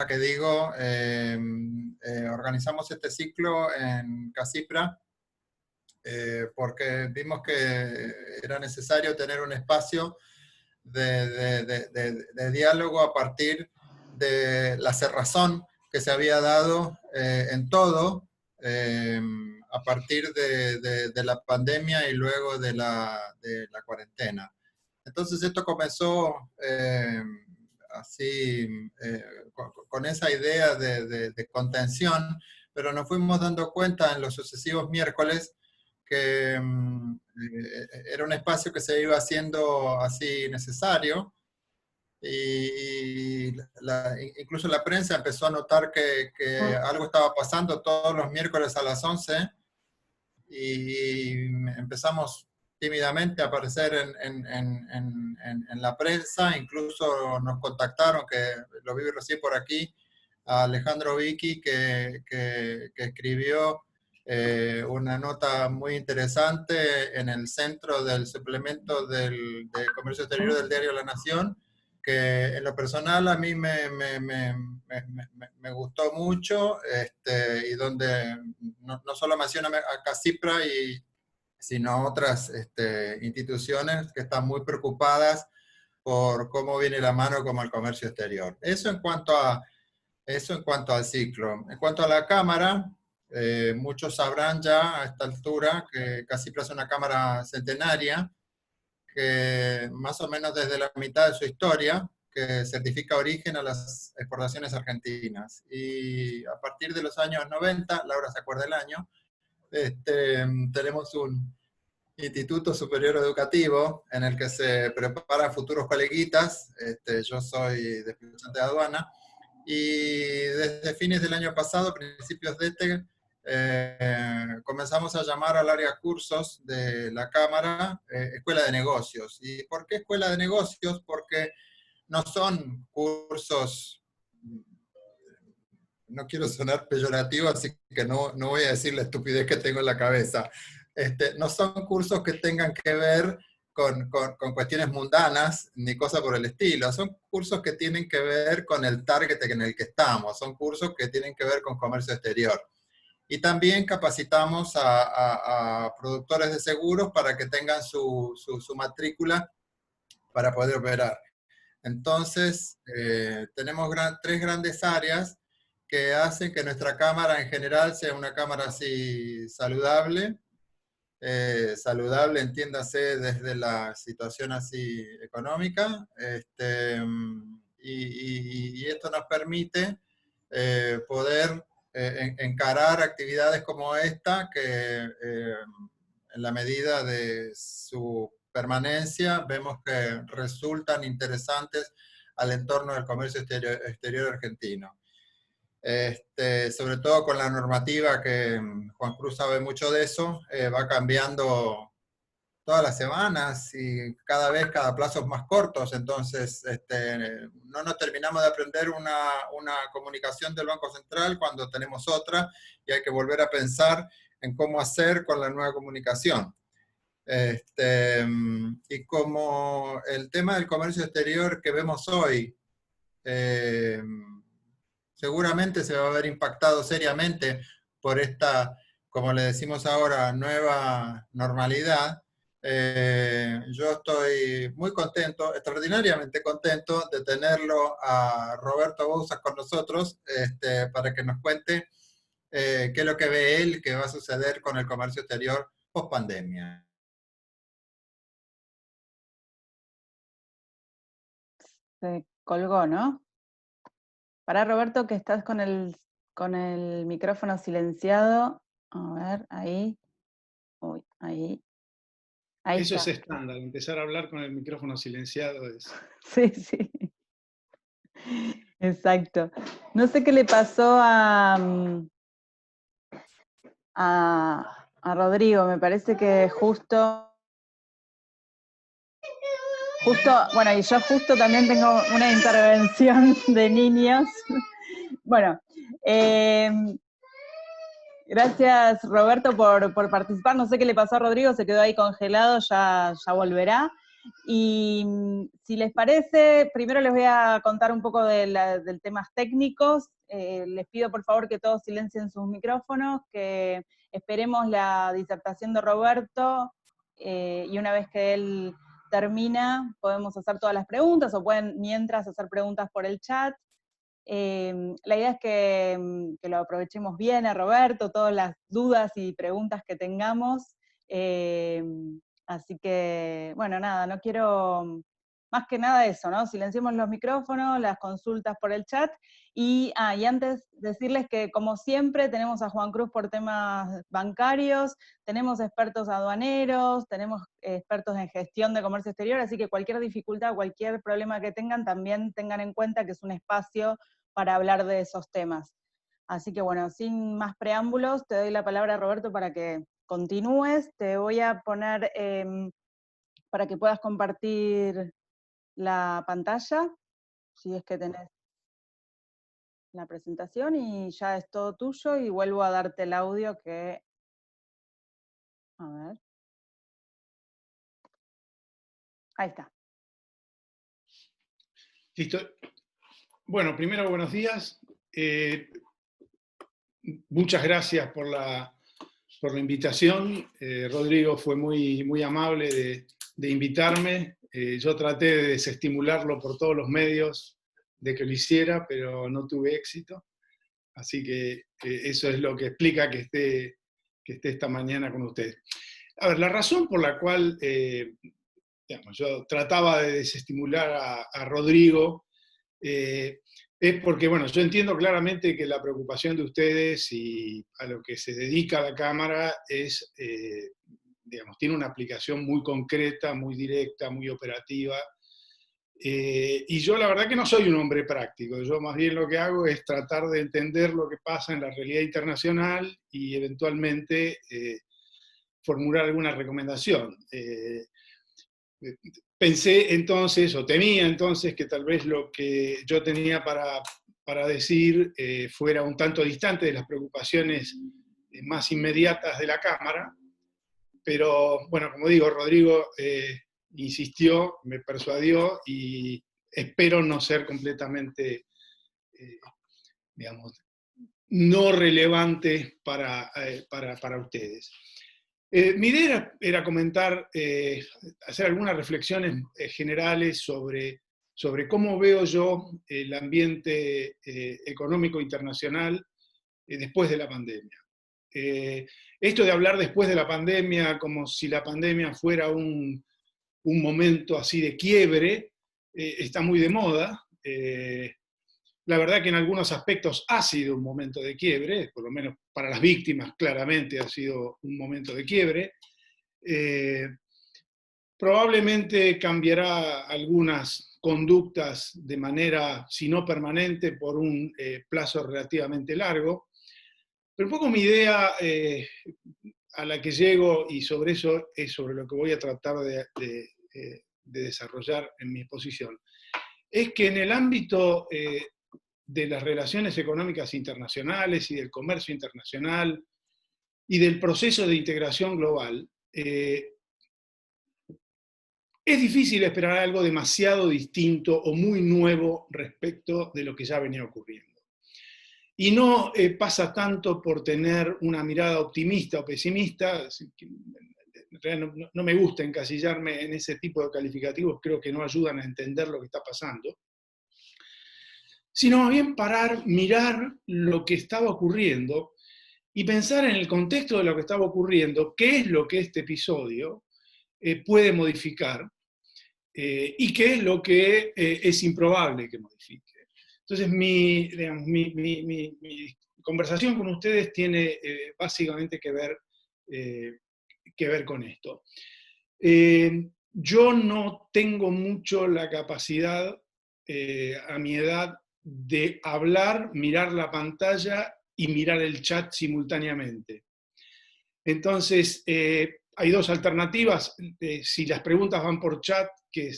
que digo, organizamos este ciclo en Casipra porque vimos que era necesario tener un espacio de diálogo a partir de la cerrazón que se había dado en todo a partir de la pandemia y luego de la cuarentena. Entonces esto comenzó así, con esa idea de contención, pero nos fuimos dando cuenta en los sucesivos miércoles que era un espacio que se iba haciendo así necesario incluso la prensa empezó a notar que algo estaba pasando todos los miércoles a las 11 y empezamos tímidamente a aparecer en la prensa, incluso nos contactaron, que lo vi recién por aquí, a Alejandro Vicky, que escribió una nota muy interesante en el centro del suplemento del Comercio Exterior del diario La Nación, que en lo personal a mí me gustó mucho, y donde no solo menciona a Casipra, sino otras instituciones que están muy preocupadas por cómo viene la mano como el comercio exterior. Eso en cuanto al ciclo. En cuanto a la cámara, muchos sabrán ya a esta altura que Casipra es una cámara centenaria, que más o menos desde la mitad de su historia, que certifica origen a las exportaciones argentinas. Y a partir de los años 90, Laura se acuerda del año, tenemos un Instituto Superior Educativo en el que se preparan futuros coleguitas. Yo soy despachante de aduana, y desde fines del año pasado, principios de comenzamos a llamar al área cursos de la Cámara Escuela de Negocios. ¿Y por qué Escuela de Negocios? Porque no son cursos, no quiero sonar peyorativo, así que no voy a decir la estupidez que tengo en la cabeza. No son cursos que tengan que ver con cuestiones mundanas, ni cosas por el estilo. Son cursos que tienen que ver con el target en el que estamos. Son cursos que tienen que ver con comercio exterior. Y también capacitamos a productores de seguros para que tengan su matrícula para poder operar. Entonces, tenemos tres grandes áreas que hacen que nuestra cámara en general sea una cámara así saludable. Saludable, entiéndase, desde la situación así económica. Y esto nos permite poder encarar actividades como esta, que en la medida de su permanencia vemos que resultan interesantes al entorno del comercio exterior argentino. Sobre todo con la normativa, que Juan Cruz sabe mucho de eso, va cambiando todas las semanas y cada plazo es más cortos. Entonces no nos terminamos de aprender una comunicación del Banco Central cuando tenemos otra, y hay que volver a pensar en cómo hacer con la nueva comunicación. Y como el tema del comercio exterior que vemos hoy seguramente se va a ver impactado seriamente por esta, como le decimos ahora, nueva normalidad, yo estoy muy contento, extraordinariamente contento de tenerlo a Roberto Bouzas con nosotros, para que nos cuente qué es lo que ve él que va a suceder con el comercio exterior post pandemia. Se colgó, ¿no? Pará, Roberto, que estás con el micrófono silenciado. A ver, ahí. Uy, ahí. Ahí Eso está. es estándar, empezar a hablar con el micrófono silenciado es... Sí, sí. Exacto. No sé qué le pasó a Rodrigo, me parece que justo, bueno, y yo justo también tengo una intervención de niños. Bueno, gracias Roberto por participar. No sé qué le pasó a Rodrigo, se quedó ahí congelado, ya volverá. Y si les parece, primero les voy a contar un poco de temas técnicos. Les pido por favor que todos silencien sus micrófonos, que esperemos la disertación de Roberto, y una vez que él termina, podemos hacer todas las preguntas, o pueden mientras hacer preguntas por el chat. La idea es que lo aprovechemos bien a Roberto, todas las dudas y preguntas que tengamos. Así que, bueno, nada, no quiero, más que nada eso, ¿no? Silenciemos los micrófonos, las consultas por el chat, y antes decirles que, como siempre, tenemos a Juan Cruz por temas bancarios, tenemos expertos aduaneros, tenemos expertos en gestión de comercio exterior, así que cualquier dificultad, cualquier problema que tengan, también tengan en cuenta que es un espacio para hablar de esos temas. Así que bueno, sin más preámbulos, te doy la palabra, Roberto, para que continúes. Te voy a poner para que puedas compartir la pantalla, si es que tenés la presentación, y ya es todo tuyo, y vuelvo a darte el audio que... A ver. Ahí está. Listo. Bueno, primero, buenos días. Muchas gracias por la invitación. Rodrigo fue muy amable de invitarme. Yo traté de desestimularlo por todos los medios de que lo hiciera, pero no tuve éxito. Así que eso es lo que explica que esté esta mañana con ustedes. A ver, la razón por la cual yo trataba de desestimular a Rodrigo es porque, bueno, yo entiendo claramente que la preocupación de ustedes y a lo que se dedica la Cámara es, tiene una aplicación muy concreta, muy directa, muy operativa. Y yo la verdad que no soy un hombre práctico, yo más bien lo que hago es tratar de entender lo que pasa en la realidad internacional y eventualmente formular alguna recomendación. Pensé entonces, o temía entonces, que tal vez lo que yo tenía para decir fuera un tanto distante de las preocupaciones más inmediatas de la Cámara, pero bueno, como digo, Rodrigo insistió, me persuadió y espero no ser completamente, no relevante para ustedes. Mi idea era comentar, hacer algunas reflexiones generales sobre cómo veo yo el ambiente económico internacional después de la pandemia. Esto de hablar después de la pandemia como si la pandemia fuera un momento así de quiebre, está muy de moda. La verdad que en algunos aspectos ha sido un momento de quiebre, por lo menos para las víctimas claramente ha sido un momento de quiebre. Probablemente cambiará algunas conductas de manera, si no permanente, por un plazo relativamente largo. Pero un poco mi idea a la que llego, y sobre eso es sobre lo que voy a tratar de desarrollar en mi exposición, es que en el ámbito de las relaciones económicas internacionales y del comercio internacional y del proceso de integración global, es difícil esperar algo demasiado distinto o muy nuevo respecto de lo que ya venía ocurriendo. Y no pasa tanto por tener una mirada optimista o pesimista. No me gusta encasillarme en ese tipo de calificativos, creo que no ayudan a entender lo que está pasando, sino más bien parar, mirar lo que estaba ocurriendo y pensar en el contexto de lo que estaba ocurriendo, qué es lo que este episodio puede modificar y qué es lo que es improbable que modifique. Entonces, mi conversación con ustedes tiene básicamente que ver con esto. Yo no tengo mucho la capacidad, a mi edad, de hablar, mirar la pantalla y mirar el chat simultáneamente. Entonces, hay dos alternativas. Si las preguntas van por chat, que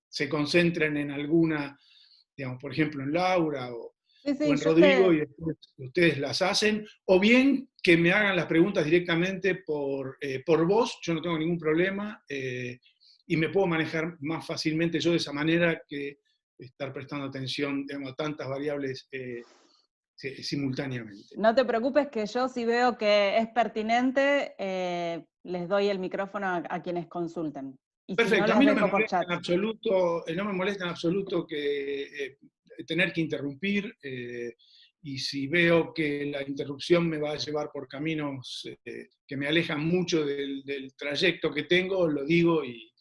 se concentren en alguna, por ejemplo, en Laura o en Rodrigo, y después ustedes las hacen, o bien que me hagan las preguntas directamente por voz, yo no tengo ningún problema, y me puedo manejar más fácilmente yo de esa manera que estar prestando atención, digamos, a tantas variables simultáneamente. No te preocupes que yo si veo que es pertinente, les doy el micrófono a quienes consulten. Y Perfecto, si no, a mí las no me dejo por molesta chat. en absoluto, no me molesta en absoluto que tener que interrumpir, y si veo que la interrupción me va a llevar por caminos que me alejan mucho del trayecto que tengo, lo digo y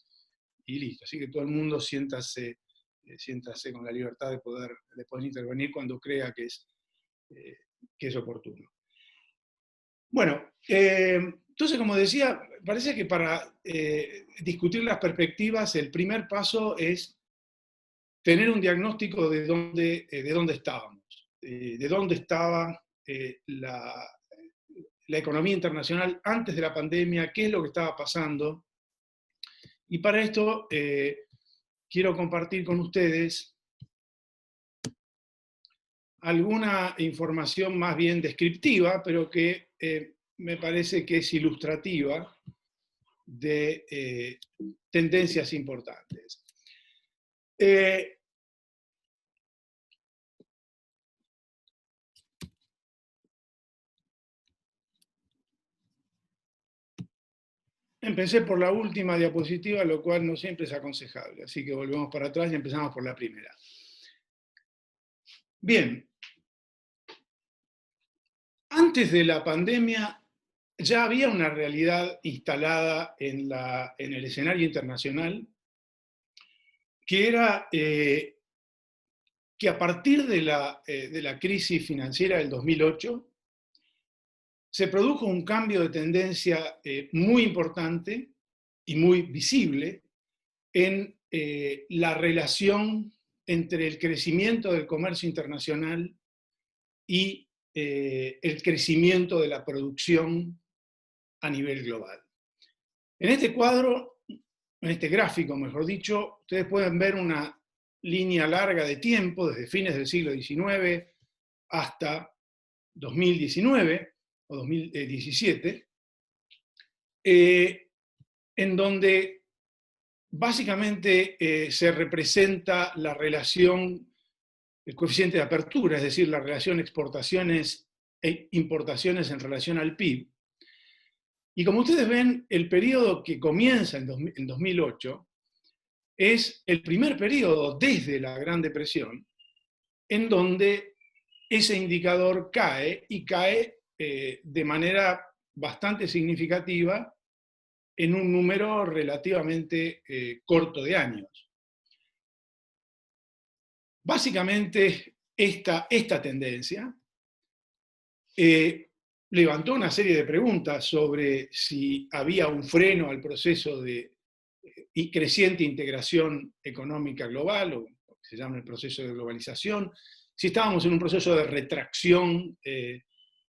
listo. Así que todo el mundo siéntase con la libertad de poder intervenir cuando crea que es oportuno. Bueno, entonces, como decía, parece que para discutir las perspectivas, el primer paso es tener un diagnóstico de dónde estábamos, de dónde estaba la economía internacional antes de la pandemia, qué es lo que estaba pasando. Y para esto quiero compartir con ustedes alguna información más bien descriptiva, pero que me parece que es ilustrativa de tendencias importantes. Empecé por la última diapositiva, lo cual no siempre es aconsejable, así que volvemos para atrás y empezamos por la primera. Bien, antes de la pandemia ya había una realidad instalada en el escenario internacional, que era que a partir de la crisis financiera del 2008, se produjo un cambio de tendencia muy importante y muy visible en la relación entre el crecimiento del comercio internacional y el crecimiento de la producción a nivel global. En este cuadro, en este gráfico, mejor dicho, ustedes pueden ver una línea larga de tiempo, desde fines del siglo XIX hasta 2019 o 2017, en donde básicamente se representa la relación, el coeficiente de apertura, es decir, la relación exportaciones e importaciones en relación al PIB. Y como ustedes ven, el periodo que comienza en 2008 es el primer periodo desde la Gran Depresión en donde ese indicador cae, y cae de manera bastante significativa en un número relativamente corto de años. Básicamente, esta tendencia levantó una serie de preguntas sobre si había un freno al proceso de creciente integración económica global, o lo que se llama el proceso de globalización, si estábamos en un proceso de retracción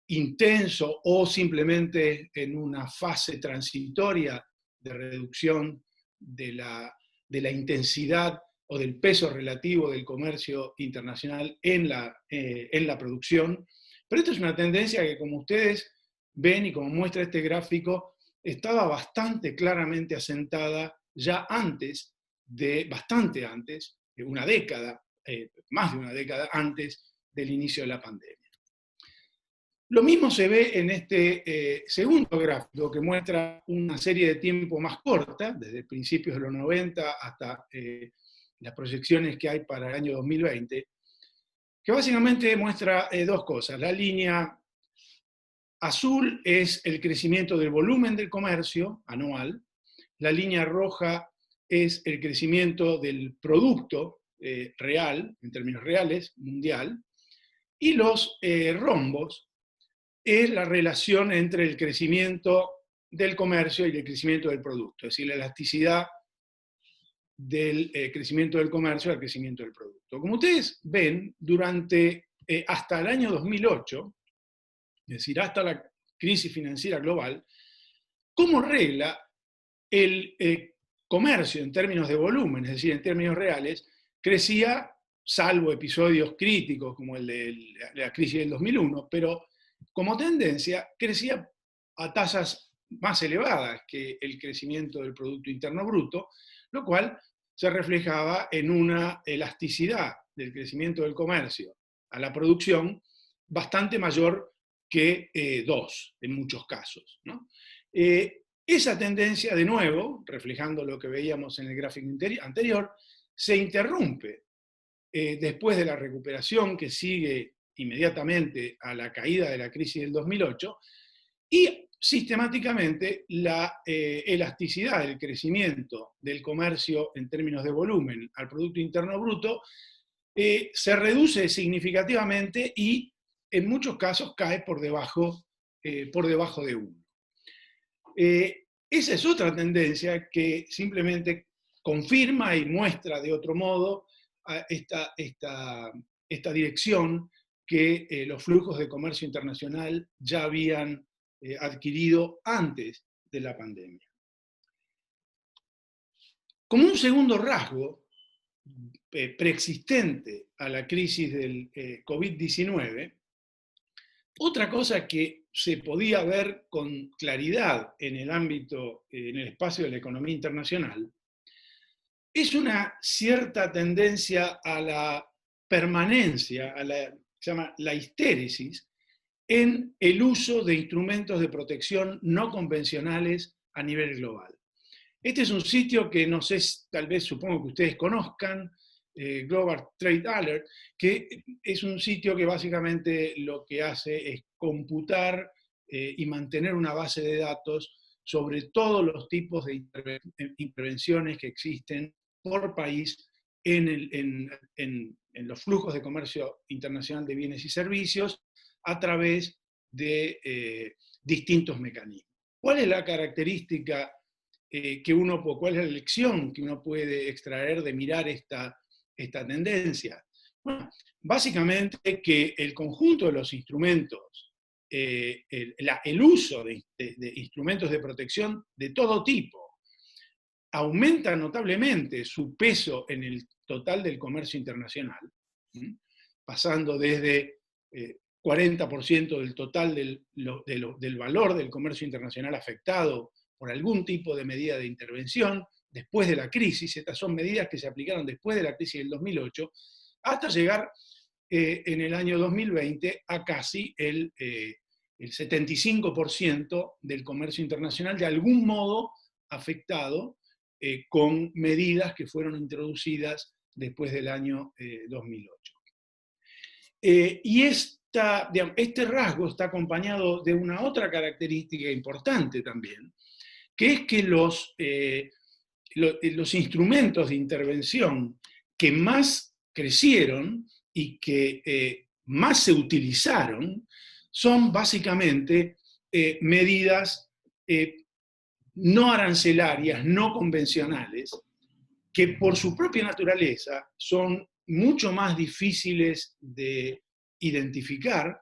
intenso o simplemente en una fase transitoria de reducción de la intensidad o del peso relativo del comercio internacional en la producción. Pero esta es una tendencia que, como ustedes ven y como muestra este gráfico, estaba bastante claramente asentada ya bastante antes, de una década, más de una década antes del inicio de la pandemia. Lo mismo se ve en este segundo gráfico, que muestra una serie de tiempo más corta, desde principios de los 90 hasta las proyecciones que hay para el año 2020, que básicamente muestra dos cosas. La línea azul es el crecimiento del volumen del comercio anual, la línea roja es el crecimiento del producto real, en términos reales, mundial, y los rombos es la relación entre el crecimiento del comercio y el crecimiento del producto, es decir, la elasticidad del crecimiento del comercio al crecimiento del producto. Como ustedes ven, hasta el año 2008, es decir, hasta la crisis financiera global, como regla, el comercio en términos de volumen, es decir, en términos reales, crecía, salvo episodios críticos como el de la crisis del 2001, pero como tendencia crecía a tasas más elevadas que el crecimiento del Producto Interno Bruto, lo cual se reflejaba en una elasticidad del crecimiento del comercio a la producción bastante mayor que 2 en muchos casos, ¿no? Esa tendencia, de nuevo, reflejando lo que veíamos en el gráfico anterior, se interrumpe después de la recuperación que sigue inmediatamente a la caída de la crisis del 2008, y sistemáticamente la elasticidad del crecimiento del comercio en términos de volumen al Producto Interno Bruto se reduce significativamente y en muchos casos cae por debajo de 1. Esa es otra tendencia que simplemente confirma y muestra de otro modo esta dirección que los flujos de comercio internacional ya habían adquirido antes de la pandemia. Como un segundo rasgo preexistente a la crisis del COVID-19, otra cosa que se podía ver con claridad en el ámbito, en el espacio de la economía internacional, es una cierta tendencia a la permanencia, se llama la histéresis, en el uso de instrumentos de protección no convencionales a nivel global. Este es un sitio que no sé, tal vez supongo que ustedes conozcan, Global Trade Alert, que es un sitio que básicamente lo que hace es computar y mantener una base de datos sobre todos los tipos de intervenciones que existen por país en los flujos de comercio internacional de bienes y servicios a través de distintos mecanismos. ¿Cuál es la característica cuál es la lección que uno puede extraer de mirar esta tendencia? Bueno, básicamente que el conjunto de los instrumentos, el uso de instrumentos de protección de todo tipo, aumenta notablemente su peso en el total del comercio internacional, pasando desde 40% del total del valor del comercio internacional afectado por algún tipo de medida de intervención después de la crisis. Estas son medidas que se aplicaron después de la crisis del 2008, hasta llegar en el año 2020 a casi el 75% del comercio internacional de algún modo afectado con medidas que fueron introducidas después del año 2008. Y este rasgo está acompañado de una otra característica importante también, que es que los instrumentos de intervención que más crecieron y que más se utilizaron son básicamente medidas no arancelarias, no convencionales, que por su propia naturaleza son mucho más difíciles de identificar,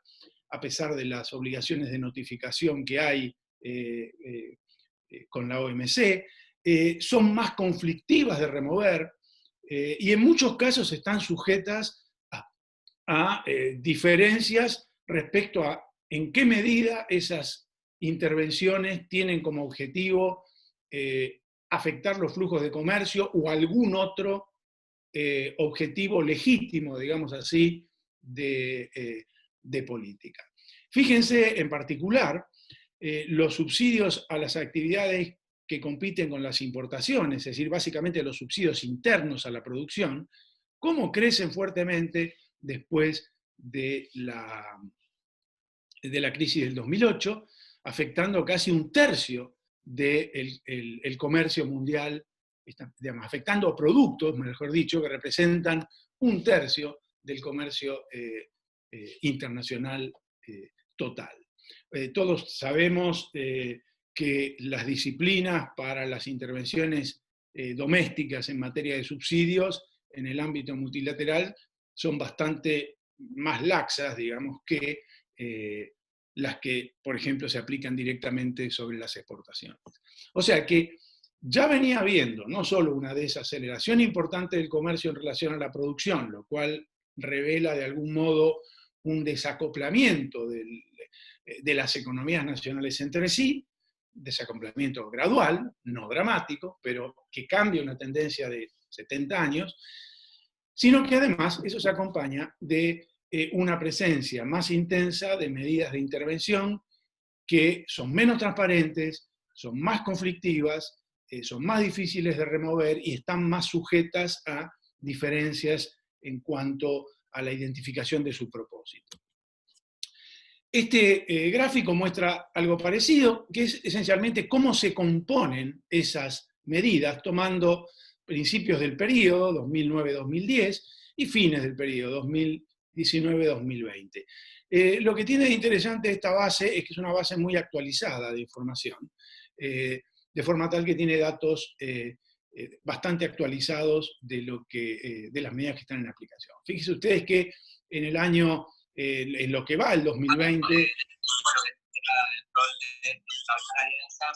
a pesar de las obligaciones de notificación que hay con la OMC, son más conflictivas de remover y en muchos casos están sujetas a diferencias respecto a en qué medida esas intervenciones tienen como objetivo afectar los flujos de comercio o algún otro objetivo legítimo, digamos así, de política. Fíjense en particular los subsidios a las actividades que compiten con las importaciones, es decir, básicamente los subsidios internos a la producción, cómo crecen fuertemente después de la crisis del 2008, afectando casi un tercio del comercio mundial, digamos, afectando productos, mejor dicho, que representan un tercio del comercio internacional total. Todos sabemos que las disciplinas para las intervenciones domésticas en materia de subsidios en el ámbito multilateral son bastante más laxas, digamos, que las que, por ejemplo, se aplican directamente sobre las exportaciones. O sea que ya venía habiendo no solo una desaceleración importante del comercio en relación a la producción, lo cual revela de algún modo un desacoplamiento de las economías nacionales entre sí, desacoplamiento gradual, no dramático, pero que cambia una tendencia de 70 años, sino que además eso se acompaña de una presencia más intensa de medidas de intervención que son menos transparentes, son más conflictivas, son más difíciles de remover y están más sujetas a diferencias en cuanto a la identificación de su propósito. Este gráfico muestra algo parecido, que es esencialmente cómo se componen esas medidas, tomando principios del periodo 2009-2010 y fines del periodo 2019-2020. Lo que tiene de interesante esta base es que es una base muy actualizada de información, de forma tal que tiene datos bastante actualizados de las medidas que están en aplicación. Fíjense ustedes que en el año, en lo que va el 2020...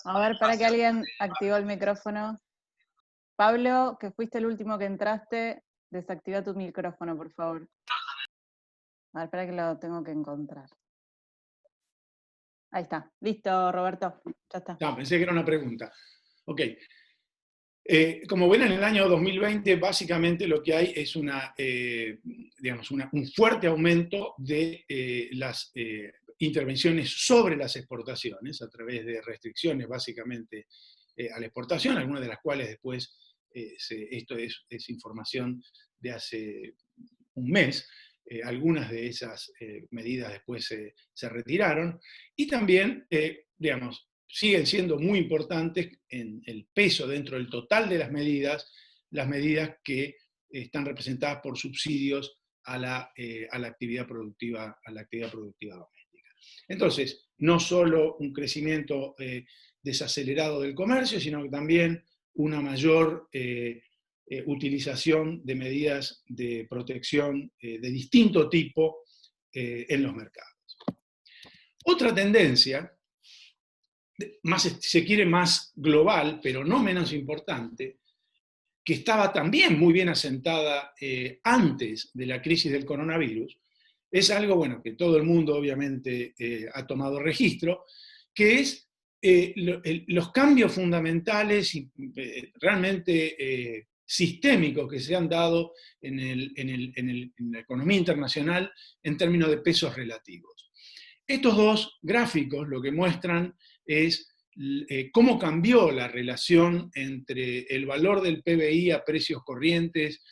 A ver, para que alguien activó el micrófono. Pablo, que fuiste el último que entraste, desactiva tu micrófono, por favor. A ver, espera que lo tengo que encontrar. Ahí está. Listo, Roberto. Ya está. No, pensé que era una pregunta. Ok. Como ven, en el año 2020 básicamente lo que hay es un fuerte aumento de las intervenciones sobre las exportaciones a través de restricciones básicamente a la exportación, algunas de las cuales después, esto es información de hace un mes, algunas de esas medidas después se retiraron, y también, siguen siendo muy importantes en el peso dentro del total de las medidas que están representadas por subsidios a la actividad productiva doméstica. Entonces, no solo un crecimiento desacelerado del comercio, sino que también una mayor utilización de medidas de protección de distinto tipo en los mercados. Otra tendencia, más, si se quiere, más global, pero no menos importante, que estaba también muy bien asentada antes de la crisis del coronavirus, es algo, bueno, que todo el mundo obviamente ha tomado registro, que es los cambios fundamentales y realmente sistémicos que se han dado en la economía internacional en términos de pesos relativos. Estos dos gráficos lo que muestran es cómo cambió la relación entre el valor del PBI a precios corrientes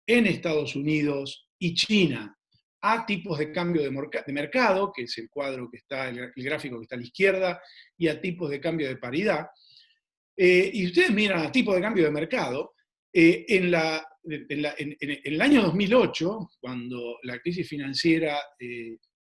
en Estados Unidos y China a tipos de cambio de mercado, que es el cuadro que está, el gráfico que está a la izquierda, y a tipos de cambio de paridad. Y ustedes miran a tipos de cambio de mercado, en el año 2008, cuando la crisis financiera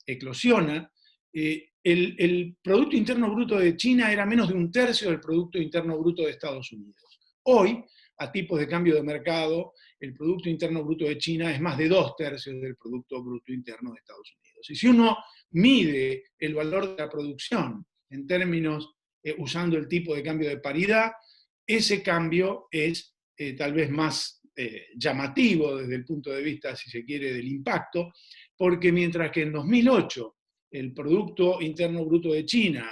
eclosiona, el Producto Interno Bruto de China era menos de 1/3 del Producto Interno Bruto de Estados Unidos. Hoy, a tipos de cambio de mercado, el Producto Interno Bruto de China es más de 2/3 del Producto Bruto Interno de Estados Unidos. Y si uno mide el valor de la producción en términos, usando el tipo de cambio de paridad, ese cambio es tal vez más llamativo desde el punto de vista, si se quiere, del impacto, porque mientras que en 2008 el Producto Interno Bruto de China,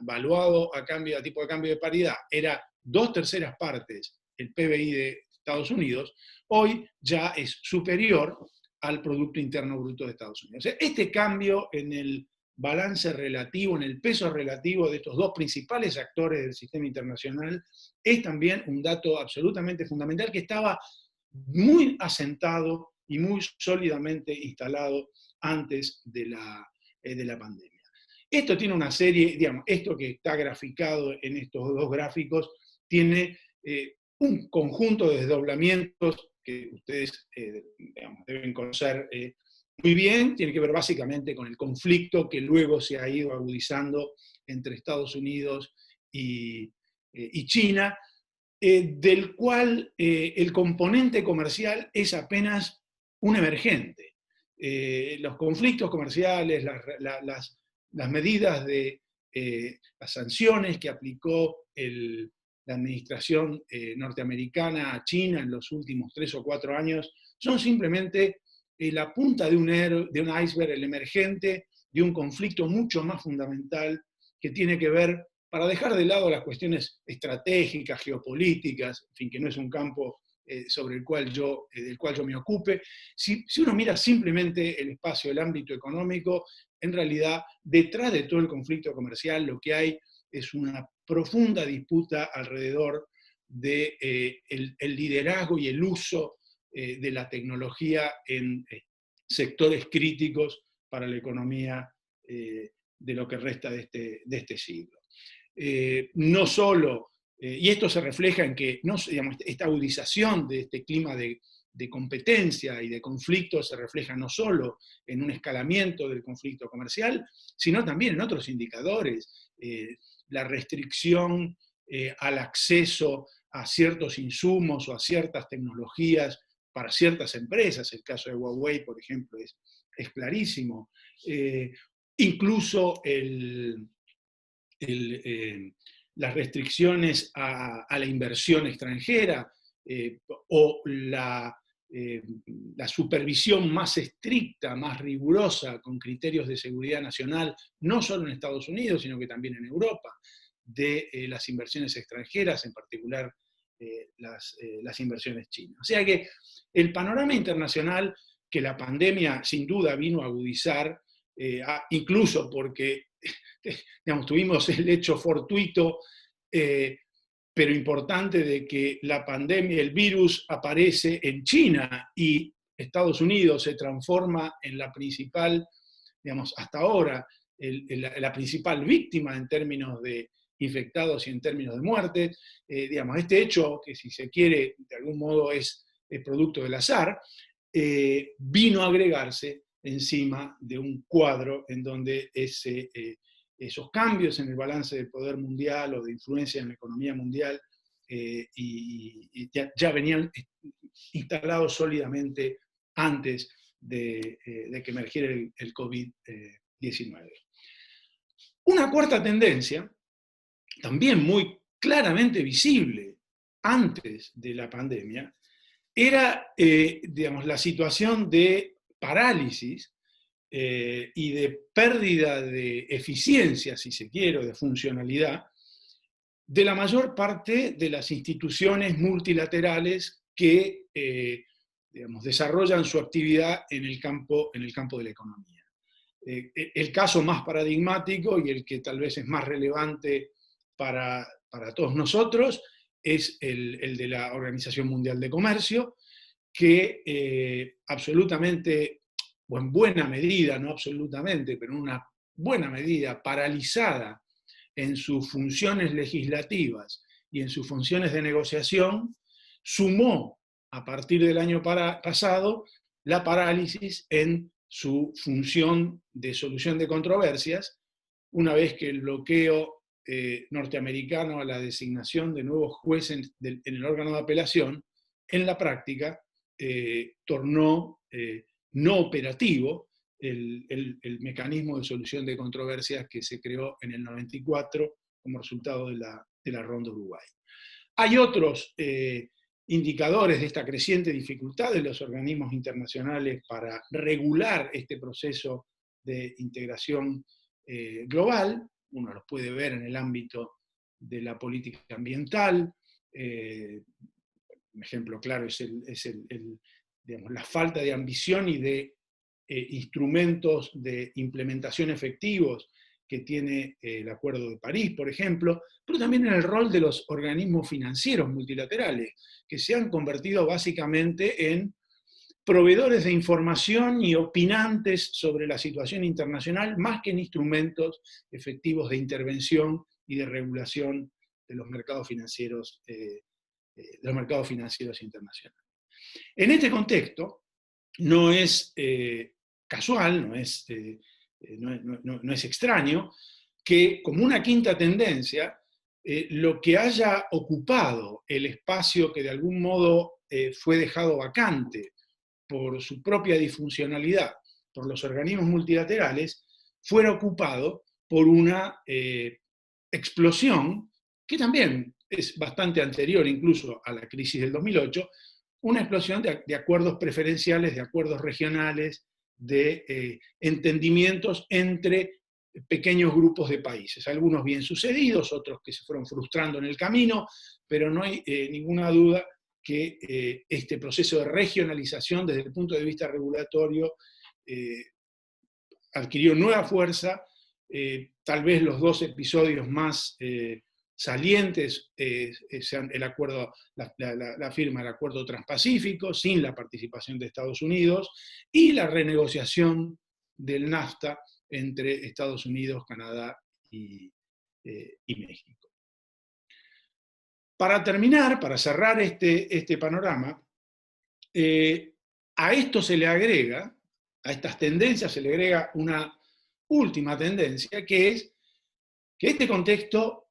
valuado a tipo de cambio de paridad, era 2/3 partes el PBI de Estados Unidos, hoy ya es superior al Producto Interno Bruto de Estados Unidos. Este cambio en el balance relativo, en el peso relativo de estos dos principales actores del sistema internacional, es también un dato absolutamente fundamental que estaba muy asentado y muy sólidamente instalado antes de la pandemia. Esto tiene una serie, esto que está graficado en estos dos gráficos, tiene un conjunto de desdoblamientos que ustedes deben conocer muy bien, tiene que ver básicamente con el conflicto que luego se ha ido agudizando entre Estados Unidos y China, del cual el componente comercial es apenas un emergente. Los conflictos comerciales, las medidas de las sanciones que aplicó la administración norteamericana a China en los últimos 3 o 4 años son simplemente la punta de un iceberg, el emergente de un conflicto mucho más fundamental que tiene que ver para dejar de lado las cuestiones estratégicas, geopolíticas, en fin, que no es un campo sobre del cual yo me ocupe. Si uno mira simplemente el espacio, el ámbito económico, en realidad, detrás de todo el conflicto comercial, lo que hay es una profunda disputa alrededor de el liderazgo y el uso de la tecnología en sectores críticos para la economía de lo que resta de este siglo. No solo, y esto se refleja en que digamos, esta agudización de este clima de competencia y de conflicto se refleja no solo en un escalamiento del conflicto comercial, sino también en otros indicadores. La restricción al acceso a ciertos insumos o a ciertas tecnologías para ciertas empresas, el caso de Huawei, por ejemplo, es clarísimo. Incluso las restricciones a la inversión extranjera o la supervisión más estricta, más rigurosa, con criterios de seguridad nacional, no solo en Estados Unidos, sino que también en Europa, de las inversiones extranjeras, en particular las inversiones chinas. O sea que el panorama internacional que la pandemia sin duda vino a agudizar, incluso porque digamos, tuvimos el hecho fortuito, pero importante, de que la pandemia, el virus, aparece en China y Estados Unidos se transforma en la principal, digamos, hasta ahora, la principal víctima en términos de infectados y en términos de muertes. Digamos, este hecho, que si se quiere, de algún modo es producto del azar, vino a agregarse encima de un cuadro en donde esos cambios en el balance del poder mundial o de influencia en la economía mundial y ya venían instalados sólidamente antes de que emergiera el COVID-19. Una cuarta tendencia, también muy claramente visible antes de la pandemia, era digamos, la situación de parálisis y de pérdida de eficiencia, si se quiere, o de funcionalidad, de la mayor parte de las instituciones multilaterales que digamos, desarrollan su actividad en el campo de la economía. El caso más paradigmático y el que tal vez es más relevante para todos nosotros es el de la Organización Mundial de Comercio, que absolutamente, o en buena medida, no absolutamente, pero en una buena medida, paralizada en sus funciones legislativas y en sus funciones de negociación, sumó a partir del año pasado la parálisis en su función de solución de controversias, una vez que el bloqueo norteamericano a la designación de nuevos jueces en el órgano de apelación, en la práctica, tornó no operativo el mecanismo de solución de controversias que se creó en el 94 como resultado de la Ronda Uruguay. Hay otros indicadores de esta creciente dificultad de los organismos internacionales para regular este proceso de integración global. Uno los puede ver en el ámbito de la política ambiental. Un ejemplo claro es digamos, la falta de ambición y de instrumentos de implementación efectivos que tiene el Acuerdo de París, por ejemplo, pero también en el rol de los organismos financieros multilaterales, que se han convertido básicamente en proveedores de información y opinantes sobre la situación internacional, más que en instrumentos efectivos de intervención y de regulación de los mercados financieros internacionales. En este contexto, no es casual, no es extraño, que como una quinta tendencia, lo que haya ocupado el espacio que de algún modo fue dejado vacante por su propia disfuncionalidad, por los organismos multilaterales, fuera ocupado por una explosión que también es bastante anterior incluso a la crisis del 2008, una explosión de acuerdos preferenciales, de acuerdos regionales, de entendimientos entre pequeños grupos de países, algunos bien sucedidos, otros que se fueron frustrando en el camino, pero no hay ninguna duda que este proceso de regionalización desde el punto de vista regulatorio adquirió nueva fuerza. Tal vez los dos episodios más salientes sean el acuerdo, la firma del Acuerdo Transpacífico, sin la participación de Estados Unidos, y la renegociación del NAFTA entre Estados Unidos, Canadá y México. Para terminar, para cerrar este panorama, a esto se le agrega, a estas tendencias se le agrega una última tendencia, que es que este contexto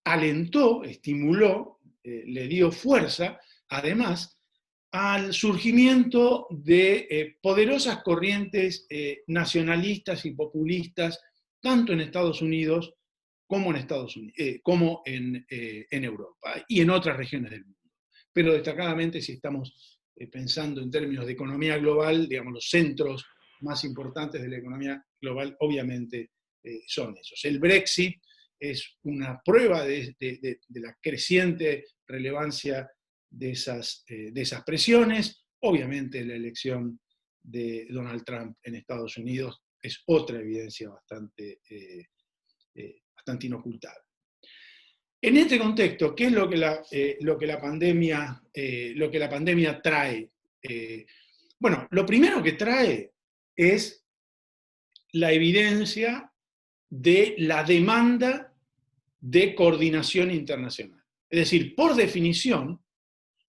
alentó, estimuló, le dio fuerza, además, al surgimiento de poderosas corrientes nacionalistas y populistas, tanto en Estados Unidos como en Europa y en otras regiones del mundo. Pero destacadamente, si estamos pensando en términos de economía global, digamos, los centros más importantes de la economía global obviamente son esos. El Brexit es una prueba de la creciente relevancia de esas presiones. Obviamente la elección de Donald Trump en Estados Unidos es otra evidencia bastante inocultable. En este contexto, ¿qué es lo que la pandemia trae? Bueno, lo primero que trae es la evidencia de la demanda de coordinación internacional. Es decir, por definición,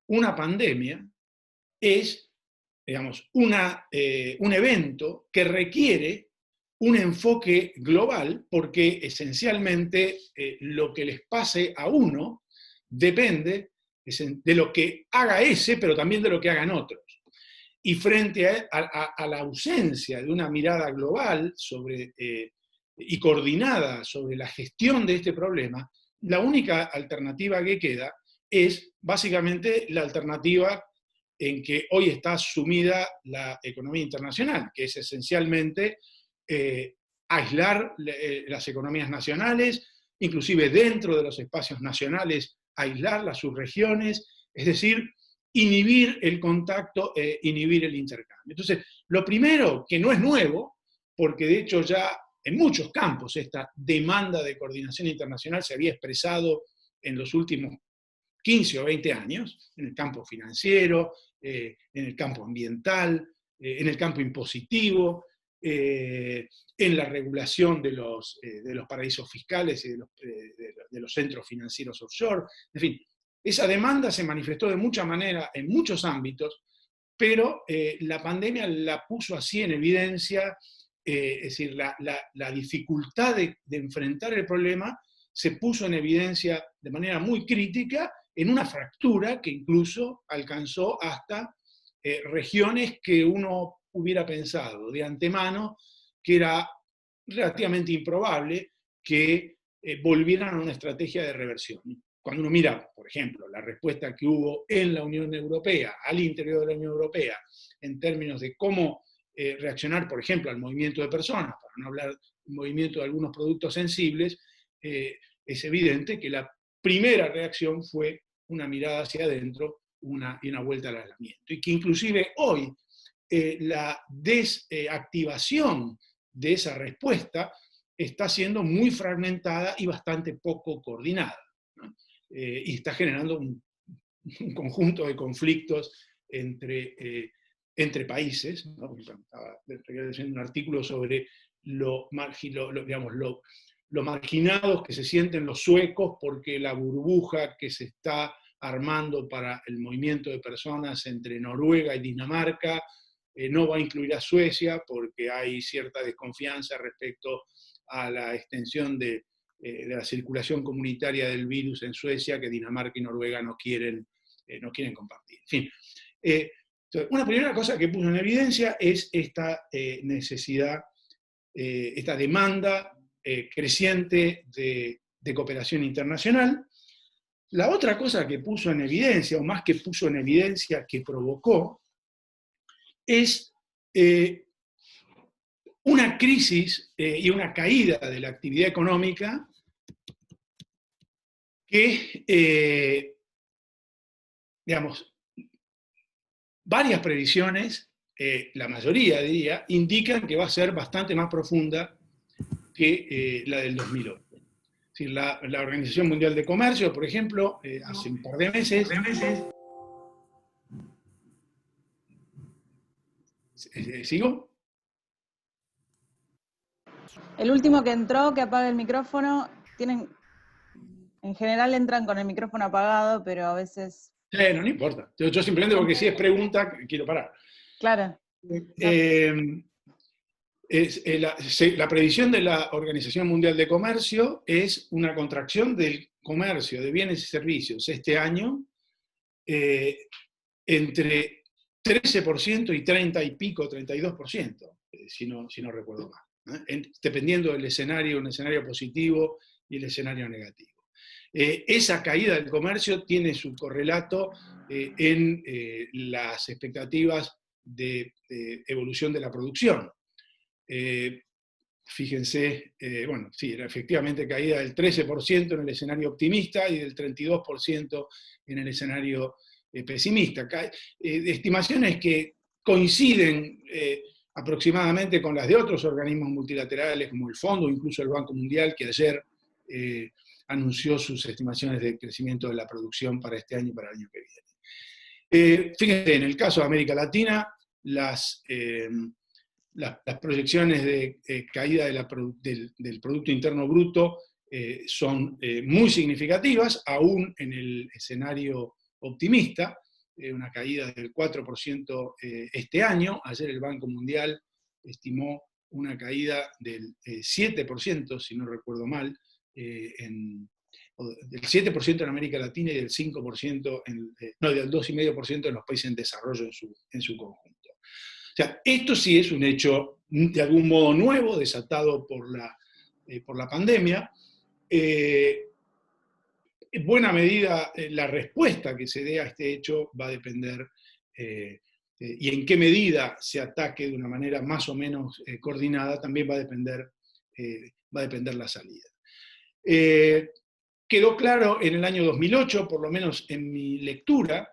una pandemia es, digamos, un evento que requiere un enfoque global, porque esencialmente lo que les pase a uno depende de lo que haga ese, pero también de lo que hagan otros. Y frente a la ausencia de una mirada global y coordinada sobre la gestión de este problema, la única alternativa que queda es básicamente la alternativa en que hoy está sumida la economía internacional, que es esencialmente aislar las economías nacionales, inclusive dentro de los espacios nacionales, aislar las subregiones, es decir, inhibir el contacto, inhibir el intercambio. Entonces, lo primero, que no es nuevo, porque de hecho ya en muchos campos esta demanda de coordinación internacional se había expresado en los últimos 15 o 20 años, en el campo financiero, en el campo ambiental, en el campo impositivo, en la regulación de los paraísos fiscales y de los centros financieros offshore. En fin, esa demanda se manifestó de mucha manera en muchos ámbitos, pero la pandemia la puso así en evidencia, es decir, la dificultad de enfrentar el problema se puso en evidencia de manera muy crítica en una fractura que incluso alcanzó hasta regiones que uno hubiera pensado de antemano que era relativamente improbable que volvieran a una estrategia de reversión. Cuando uno mira, por ejemplo, la respuesta que hubo en la Unión Europea, al interior de la Unión Europea, en términos de cómo reaccionar, por ejemplo, al movimiento de personas, para no hablar del movimiento de algunos productos sensibles, es evidente que la primera reacción fue una mirada hacia adentro y una vuelta al aislamiento. Y que inclusive hoy la desactivación de esa respuesta está siendo muy fragmentada y bastante poco coordinada, ¿no? Y está generando un conjunto de conflictos entre países, ¿no? Estaba leyendo un artículo sobre lo marginados que se sienten los suecos porque la burbuja que se está armando para el movimiento de personas entre Noruega y Dinamarca no va a incluir a Suecia porque hay cierta desconfianza respecto a la extensión de la circulación comunitaria del virus en Suecia, que Dinamarca y Noruega no quieren compartir. En fin, una primera cosa que puso en evidencia es esta necesidad, esta demanda creciente de cooperación internacional. La otra cosa que puso en evidencia, o más que puso en evidencia, que provocó, es una crisis y una caída de la actividad económica que, digamos, varias previsiones, la mayoría diría, indican que va a ser bastante más profunda que la del 2008. Es decir, la Organización Mundial de Comercio, por ejemplo, hace un par de meses, ¿sigo? El último que entró, que apague el micrófono, en general entran con el micrófono apagado, pero a veces... No importa. Yo simplemente, porque si es pregunta, quiero parar. Claro. La previsión de la Organización Mundial de Comercio es una contracción del comercio de bienes y servicios este año entre 13% y 30 y pico, 32%, si no recuerdo mal, dependiendo del escenario, un escenario positivo y el escenario negativo. Esa caída del comercio tiene su correlato en las expectativas de evolución de la producción. Fíjense, bueno, sí, era efectivamente caída del 13% en el escenario optimista y del 32% en el escenario pesimista. Estimaciones que coinciden aproximadamente con las de otros organismos multilaterales como el Fondo, incluso el Banco Mundial, que ayer anunció sus estimaciones de crecimiento de la producción para este año y para el año que viene. Fíjense, en el caso de América Latina, las proyecciones de caída del Producto Interno Bruto son muy significativas, aún en el escenario optimista, una caída del 4% este año. Ayer el Banco Mundial estimó una caída del 7%, si no recuerdo mal, del 7% en América Latina y del 5%, del 2,5% en los países en desarrollo en su conjunto. O sea, esto sí es un hecho de algún modo nuevo, desatado por la pandemia. En buena medida, la respuesta que se dé a este hecho va a depender, y en qué medida se ataque de una manera más o menos coordinada, también va a depender la salida. Quedó claro en el año 2008, por lo menos en mi lectura,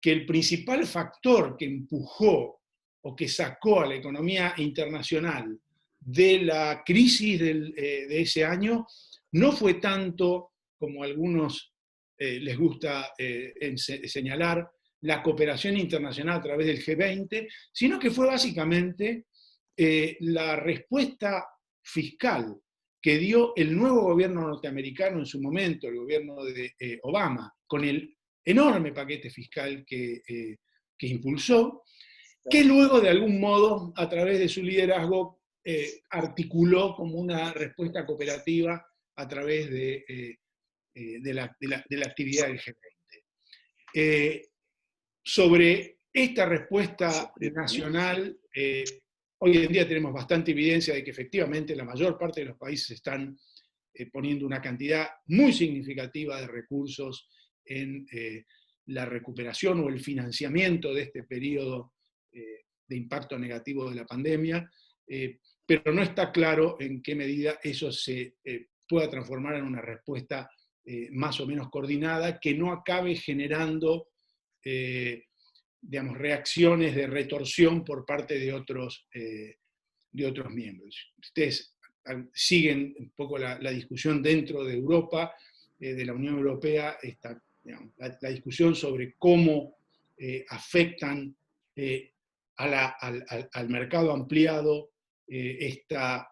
que el principal factor que empujó o que sacó a la economía internacional de la crisis de ese año no fue tanto, como a algunos les gusta señalar, la cooperación internacional a través del G20, sino que fue básicamente la respuesta fiscal que dio el nuevo gobierno norteamericano en su momento, el gobierno de Obama, con el enorme paquete fiscal que impulsó, que luego de algún modo, a través de su liderazgo, articuló como una respuesta cooperativa a través de la actividad del G20. Sobre esta respuesta nacional, hoy en día tenemos bastante evidencia de que efectivamente la mayor parte de los países están poniendo una cantidad muy significativa de recursos en la recuperación o el financiamiento de este periodo de impacto negativo de la pandemia, pero no está claro en qué medida eso se pueda transformar en una respuesta más o menos coordinada, que no acabe generando digamos, reacciones de retorsión por parte de otros miembros. Ustedes siguen un poco la discusión dentro de Europa, de la Unión Europea, digamos, la discusión sobre cómo afectan al mercado ampliado esta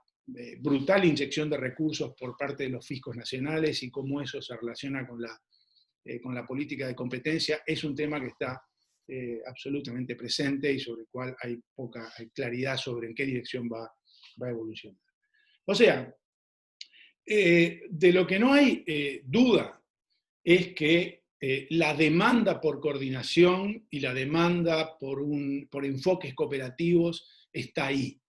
brutal inyección de recursos por parte de los fiscos nacionales y cómo eso se relaciona con la política de competencia. Es un tema que está absolutamente presente y sobre el cual hay poca claridad sobre en qué dirección va a evolucionar. O sea, de lo que no hay duda es que la demanda por coordinación y la demanda por enfoques cooperativos está ahí.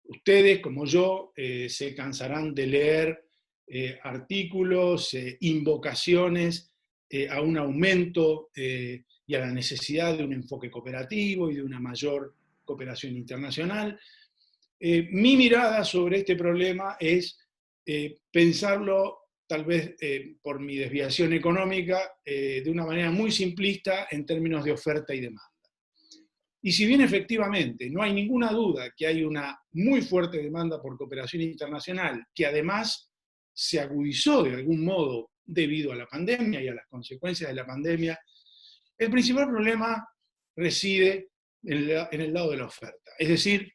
Ustedes, como yo, se cansarán de leer artículos, invocaciones a un aumento y a la necesidad de un enfoque cooperativo y de una mayor cooperación internacional. Mi mirada sobre este problema es pensarlo, tal vez por mi desviación económica, de una manera muy simplista en términos de oferta y demanda. Y si bien efectivamente no hay ninguna duda que hay una muy fuerte demanda por cooperación internacional, que además se agudizó de algún modo debido a la pandemia y a las consecuencias de la pandemia, el principal problema reside en el lado de la oferta. Es decir,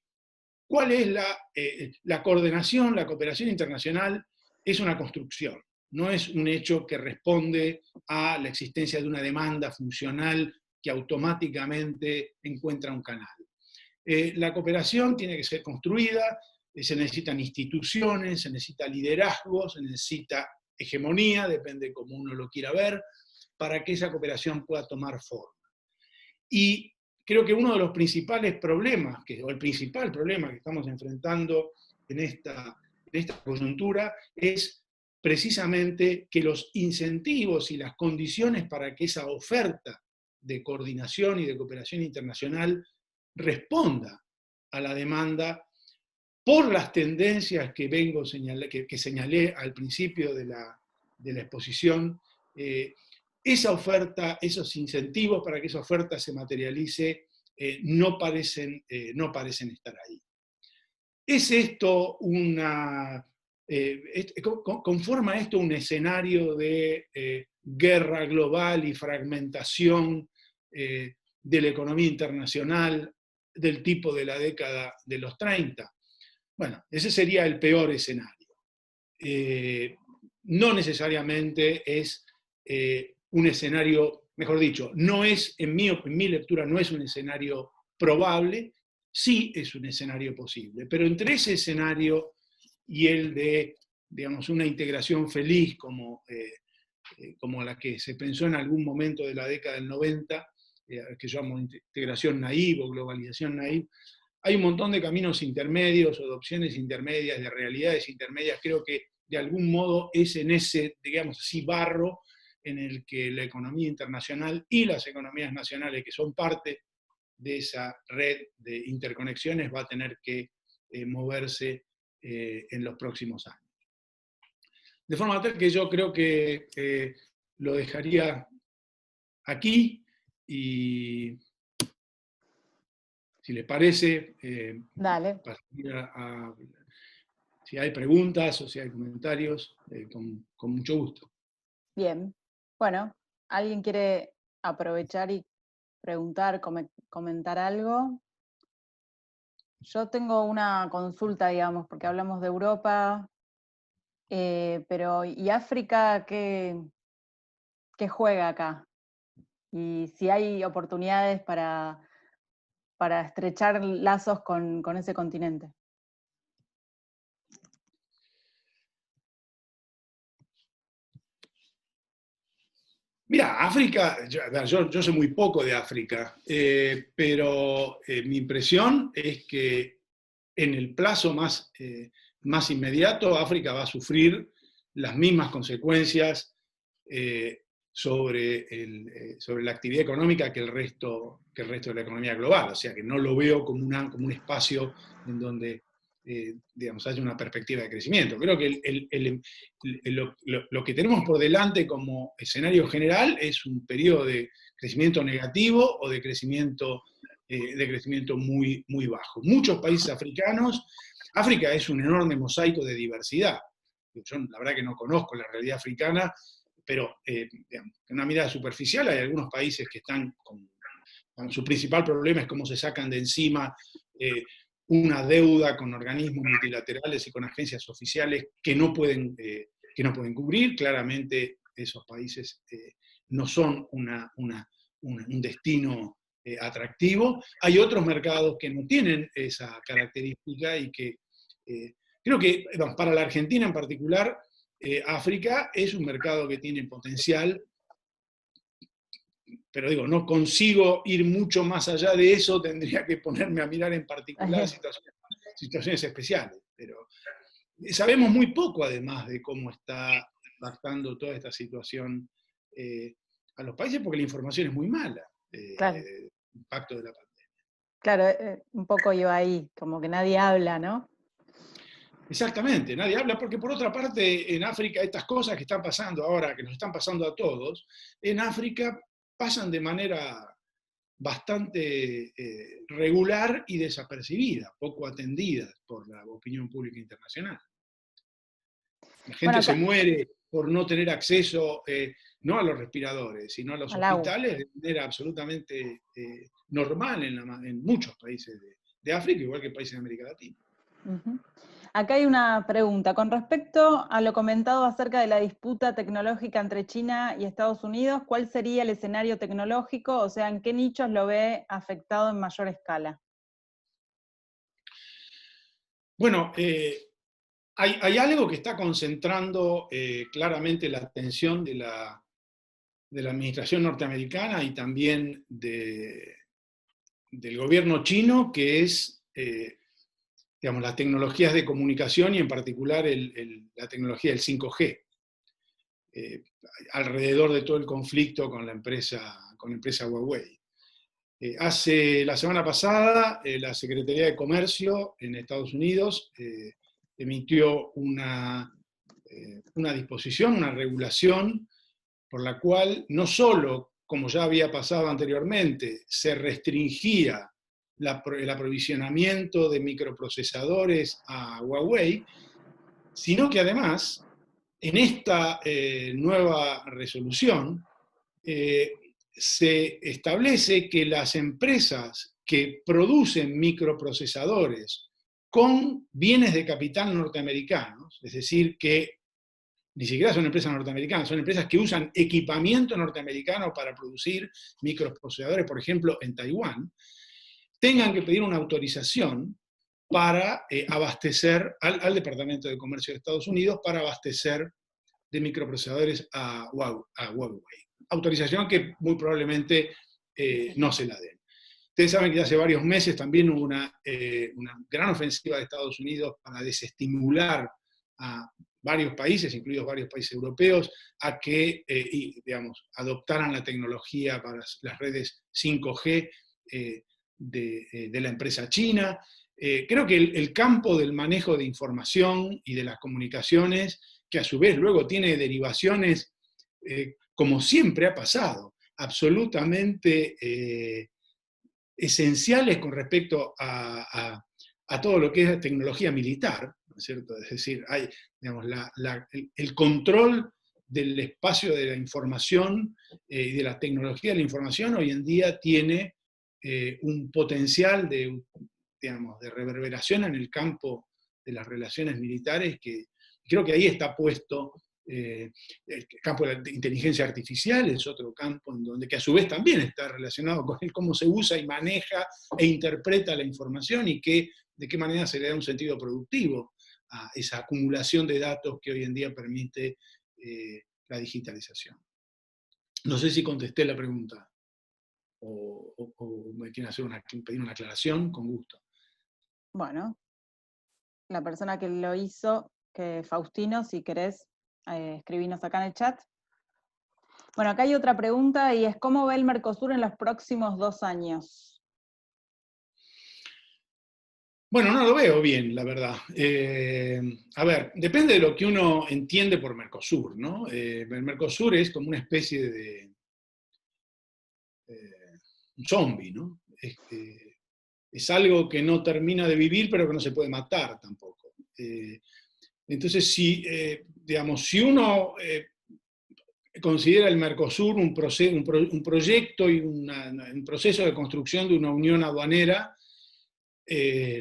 ¿cuál es la coordinación, la cooperación internacional? Es una construcción, no es un hecho que responde a la existencia de una demanda funcional que automáticamente encuentra un canal. La cooperación tiene que ser construida, se necesitan instituciones, se necesita liderazgo, se necesita hegemonía, depende de cómo uno lo quiera ver, para que esa cooperación pueda tomar forma. Y creo que uno de los principales problemas, o el principal problema que estamos enfrentando en esta coyuntura, es precisamente que los incentivos y las condiciones para que esa oferta de coordinación y de cooperación internacional responda a la demanda por las tendencias que que señalé al principio de la exposición. Esa oferta, esos incentivos para que esa oferta se materialice, no parecen estar ahí. ¿Es esto conforma esto un escenario de guerra global y fragmentación de la economía internacional del tipo de la década de los 30? Bueno, ese sería el peor escenario. No necesariamente es un escenario, mejor dicho, no es, en mi lectura, no es un escenario probable, sí es un escenario posible. Pero entre ese escenario y el de, digamos, una integración feliz como la que se pensó en algún momento de la década del 90, que yo llamo integración naive o globalización naive, hay un montón de caminos intermedios o de opciones intermedias, de realidades intermedias. Creo que de algún modo es en ese, digamos así, barro en el que la economía internacional y las economías nacionales, que son parte de esa red de interconexiones, va a tener que moverse en los próximos años. De forma tal que yo creo que lo dejaría aquí y, si les parece, Dale. pasaría si hay preguntas o si hay comentarios, con mucho gusto. Bien. Bueno, ¿alguien quiere aprovechar y preguntar, comentar algo? Yo tengo una consulta, digamos, porque hablamos de Europa, pero ¿y África qué juega acá? Y si hay oportunidades para estrechar lazos con ese continente. Mira, África, yo sé muy poco de África, pero mi impresión es que en el plazo más inmediato, África va a sufrir las mismas consecuencias sobre la actividad económica que el resto de la economía global. O sea, que no lo veo como un espacio en donde digamos, haya una perspectiva de crecimiento. Creo que lo que tenemos por delante como escenario general es un periodo de crecimiento negativo o de crecimiento muy, muy bajo. Muchos países africanos, África es un enorme mosaico de diversidad. Yo la verdad que no conozco la realidad africana, pero digamos, en una mirada superficial hay algunos países que están con su principal problema es cómo se sacan de encima una deuda con organismos multilaterales y con agencias oficiales que no pueden cubrir. Claramente esos países no son un destino atractivo. Hay otros mercados que no tienen esa característica y que creo que para la Argentina en particular, África es un mercado que tiene potencial, pero digo, no consigo ir mucho más allá de eso, tendría que ponerme a mirar en particular situaciones especiales. Pero sabemos muy poco, además, de cómo está impactando toda esta situación a los países, porque la información es muy mala, Claro. el impacto de la pandemia. Claro, un poco iba ahí, como que nadie habla, ¿no? Exactamente, nadie habla porque por otra parte en África estas cosas que están pasando ahora, que nos están pasando a todos, en África pasan de manera bastante regular y desapercibida, poco atendida por la opinión pública internacional. La Bueno, gente se muere por no tener acceso no a los respiradores, sino a los al agua. hospitales de manera absolutamente normal en muchos países de África, igual que países de América Latina. Uh-huh. Acá hay una pregunta. Con respecto a lo comentado acerca de la disputa tecnológica entre China y Estados Unidos, ¿cuál sería el escenario tecnológico? O sea, ¿en qué nichos lo ve afectado en mayor escala? Bueno, hay algo que está concentrando claramente la atención de la administración norteamericana y también del gobierno chino, que es digamos, las tecnologías de comunicación y en particular la tecnología del 5G, alrededor de todo el conflicto con la empresa Huawei. La semana pasada, la Secretaría de Comercio en Estados Unidos emitió una disposición, una regulación, por la cual no solo, como ya había pasado anteriormente, se restringía el aprovisionamiento de microprocesadores a Huawei, sino que además, en esta nueva resolución, se establece que las empresas que producen microprocesadores con bienes de capital norteamericanos, es decir, que ni siquiera son empresas norteamericanas, son empresas que usan equipamiento norteamericano para producir microprocesadores, por ejemplo, en Taiwán, tengan que pedir una autorización para abastecer al Departamento de Comercio de Estados Unidos para abastecer de microprocesadores a Huawei. Autorización que muy probablemente no se la den. Ustedes saben que hace varios meses también hubo una gran ofensiva de Estados Unidos para desestimular a varios países, incluidos varios países europeos, a que digamos, adoptaran la tecnología para las redes 5G de la empresa china. Creo que el campo del manejo de información y de las comunicaciones, que a su vez luego tiene derivaciones, como siempre ha pasado, absolutamente esenciales con respecto a todo lo que es tecnología militar, ¿no es cierto? Es decir, hay, digamos, el control del espacio de la información y de la tecnología de la información hoy en día tiene un potencial digamos, de reverberación en el campo de las relaciones militares que creo que ahí está puesto. El campo de la inteligencia artificial es otro campo en donde, que a su vez también está relacionado con cómo se usa y maneja e interpreta la información y de qué manera se le da un sentido productivo a esa acumulación de datos que hoy en día permite la digitalización. No sé si contesté la pregunta o me quieren pedir una aclaración, con gusto. Bueno, la persona que lo hizo, que Faustino, si querés, escribinos acá en el chat. Bueno, acá hay otra pregunta y es ¿cómo ve el Mercosur en los próximos 2 años? Bueno, no lo veo bien, la verdad. A ver, depende de lo que uno entiende por Mercosur, ¿no? El Mercosur es como una especie de un zombie, ¿no? Es algo que no termina de vivir, pero que no se puede matar tampoco. Entonces, digamos, si uno considera el Mercosur un proyecto y un proceso de construcción de una unión aduanera,